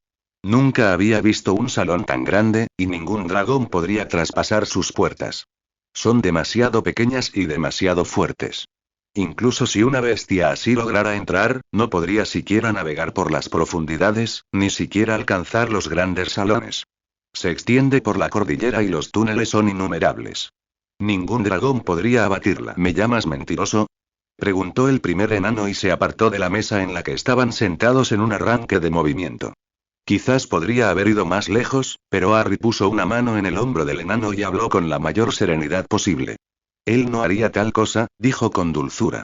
Nunca había visto un salón tan grande, y ningún dragón podría traspasar sus puertas. Son demasiado pequeñas y demasiado fuertes. Incluso si una bestia así lograra entrar, no podría siquiera navegar por las profundidades, ni siquiera alcanzar los grandes salones. Se extiende por la cordillera y los túneles son innumerables. Ningún dragón podría abatirla. ¿Me llamas mentiroso? Preguntó el primer enano y se apartó de la mesa en la que estaban sentados en un arranque de movimiento. Quizás podría haber ido más lejos, pero Harry puso una mano en el hombro del enano y habló con la mayor serenidad posible. Él no haría tal cosa, dijo con dulzura.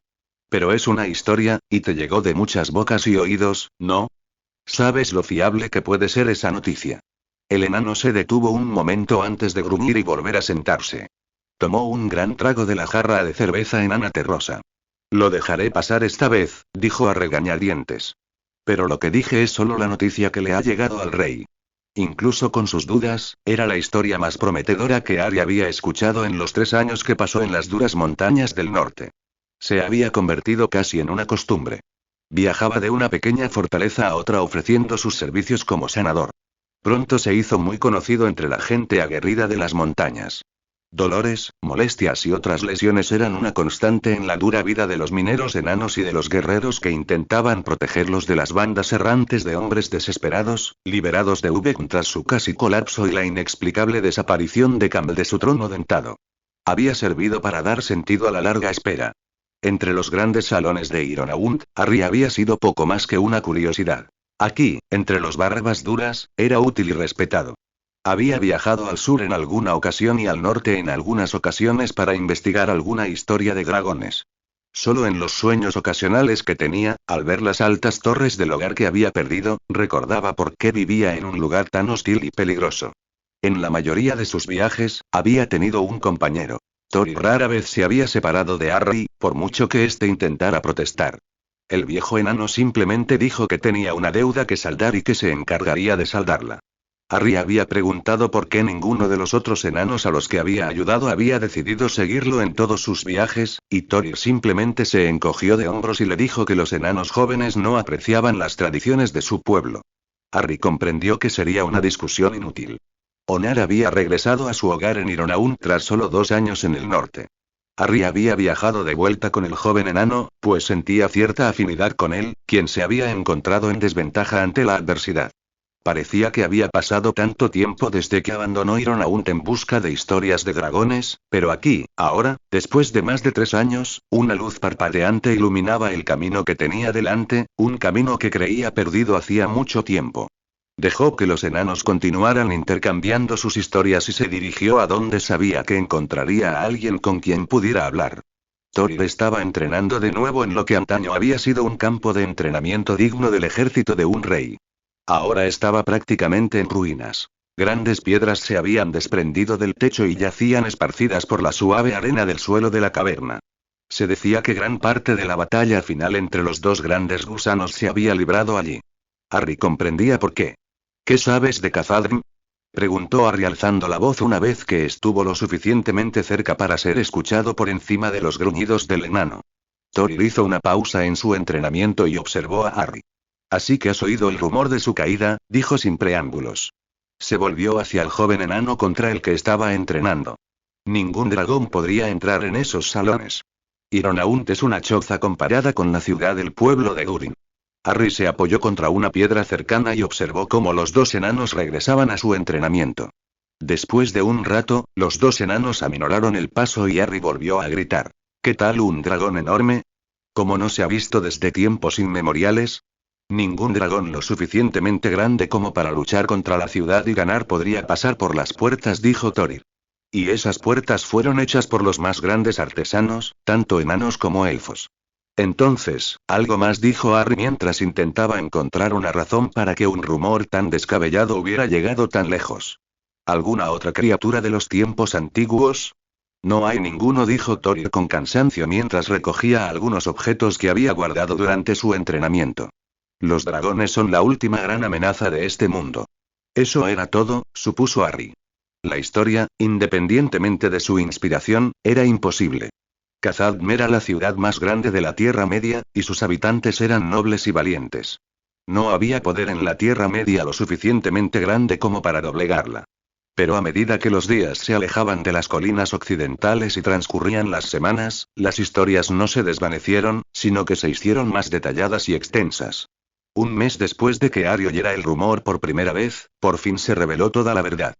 Pero es una historia, y te llegó de muchas bocas y oídos, ¿no? ¿Sabes lo fiable que puede ser esa noticia? El enano se detuvo un momento antes de gruñir y volver a sentarse. Tomó un gran trago de la jarra de cerveza enana terrosa. Lo dejaré pasar esta vez, dijo a regañadientes. Pero lo que dije es solo la noticia que le ha llegado al rey. Incluso con sus dudas, era la historia más prometedora que Ari había escuchado en los 3 años que pasó en las duras montañas del norte. Se había convertido casi en una costumbre. Viajaba de una pequeña fortaleza a otra ofreciendo sus servicios como sanador. Pronto se hizo muy conocido entre la gente aguerrida de las montañas. Dolores, molestias y otras lesiones eran una constante en la dura vida de los mineros enanos y de los guerreros que intentaban protegerlos de las bandas errantes de hombres desesperados, liberados de Ubek tras su casi colapso y la inexplicable desaparición de Campbell de su trono dentado. Había servido para dar sentido a la larga espera. Entre los grandes salones de Ironaunt, Harry había sido poco más que una curiosidad. Aquí, entre los barbas duras, era útil y respetado. Había viajado al sur en alguna ocasión y al norte en algunas ocasiones para investigar alguna historia de dragones. Solo en los sueños ocasionales que tenía, al ver las altas torres del hogar que había perdido, recordaba por qué vivía en un lugar tan hostil y peligroso. En la mayoría de sus viajes, había tenido un compañero. Tori rara vez se había separado de Harry, por mucho que éste intentara protestar. El viejo enano simplemente dijo que tenía una deuda que saldar y que se encargaría de saldarla. Harry había preguntado por qué ninguno de los otros enanos a los que había ayudado había decidido seguirlo en todos sus viajes, y Thorir simplemente se encogió de hombros y le dijo que los enanos jóvenes no apreciaban las tradiciones de su pueblo. Harry comprendió que sería una discusión inútil. Onar había regresado a su hogar en Ironaunt tras solo 2 años en el norte. Harry había viajado de vuelta con el joven enano, pues sentía cierta afinidad con él, quien se había encontrado en desventaja ante la adversidad. Parecía que había pasado tanto tiempo desde que abandonó Ironaunt en busca de historias de dragones, pero aquí, ahora, después de más de 3 años, una luz parpadeante iluminaba el camino que tenía delante, un camino que creía perdido hacía mucho tiempo. Dejó que los enanos continuaran intercambiando sus historias y se dirigió a donde sabía que encontraría a alguien con quien pudiera hablar. Thorir estaba entrenando de nuevo en lo que antaño había sido un campo de entrenamiento digno del ejército de un rey. Ahora estaba prácticamente en ruinas. Grandes piedras se habían desprendido del techo y yacían esparcidas por la suave arena del suelo de la caverna. Se decía que gran parte de la batalla final entre los dos grandes gusanos se había librado allí. Harry comprendía por qué. ¿Qué sabes de Khazad-dûm?, preguntó Harry alzando la voz una vez que estuvo lo suficientemente cerca para ser escuchado por encima de los gruñidos del enano. Thorir hizo una pausa en su entrenamiento y observó a Harry. Así que has oído el rumor de su caída, dijo sin preámbulos. Se volvió hacia el joven enano contra el que estaba entrenando. Ningún dragón podría entrar en esos salones. Ironaunt es una choza comparada con la ciudad del pueblo de Durin. Harry se apoyó contra una piedra cercana y observó cómo los dos enanos regresaban a su entrenamiento. Después de un rato, los dos enanos aminoraron el paso y Harry volvió a gritar. ¿Qué tal un dragón enorme? ¿Cómo no se ha visto desde tiempos inmemoriales? Ningún dragón lo suficientemente grande como para luchar contra la ciudad y ganar podría pasar por las puertas, dijo Thorir. Y esas puertas fueron hechas por los más grandes artesanos, tanto enanos como elfos. Entonces, algo más, dijo Harry mientras intentaba encontrar una razón para que un rumor tan descabellado hubiera llegado tan lejos. ¿Alguna otra criatura de los tiempos antiguos? No hay ninguno, dijo Thorir con cansancio mientras recogía algunos objetos que había guardado durante su entrenamiento. Los dragones son la última gran amenaza de este mundo. Eso era todo, supuso Harry. La historia, independientemente de su inspiración, era imposible. Khazad-dûm era la ciudad más grande de la Tierra Media, y sus habitantes eran nobles y valientes. No había poder en la Tierra Media lo suficientemente grande como para doblegarla. Pero a medida que los días se alejaban de las colinas occidentales y transcurrían las semanas, las historias no se desvanecieron, sino que se hicieron más detalladas y extensas. Un mes después de que Harry oyera el rumor por primera vez, por fin se reveló toda la verdad.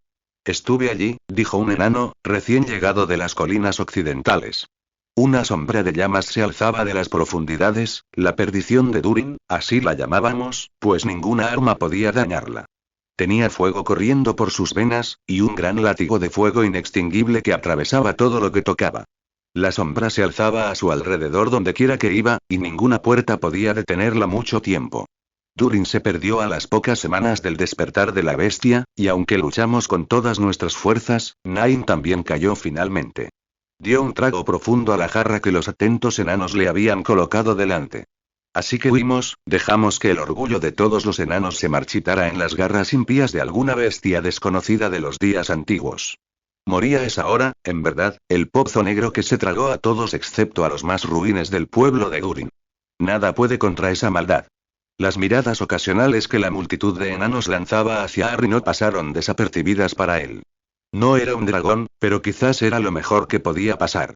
Estuve allí, dijo un enano, recién llegado de las colinas occidentales. Una sombra de llamas se alzaba de las profundidades, la perdición de Durin, así la llamábamos, pues ninguna arma podía dañarla. Tenía fuego corriendo por sus venas, y un gran látigo de fuego inextinguible que atravesaba todo lo que tocaba. La sombra se alzaba a su alrededor donde quiera que iba, y ninguna puerta podía detenerla mucho tiempo. Durin se perdió a las pocas semanas del despertar de la bestia, y aunque luchamos con todas nuestras fuerzas, Nain también cayó finalmente. Dio un trago profundo a la jarra que los atentos enanos le habían colocado delante. Así que huimos, dejamos que el orgullo de todos los enanos se marchitara en las garras impías de alguna bestia desconocida de los días antiguos. Moría es ahora, en verdad, el pozo negro que se tragó a todos excepto a los más ruines del pueblo de Durin. Nada puede contra esa maldad. Las miradas ocasionales que la multitud de enanos lanzaba hacia Harry no pasaron desapercibidas para él. No era un dragón, pero quizás era lo mejor que podía pasar.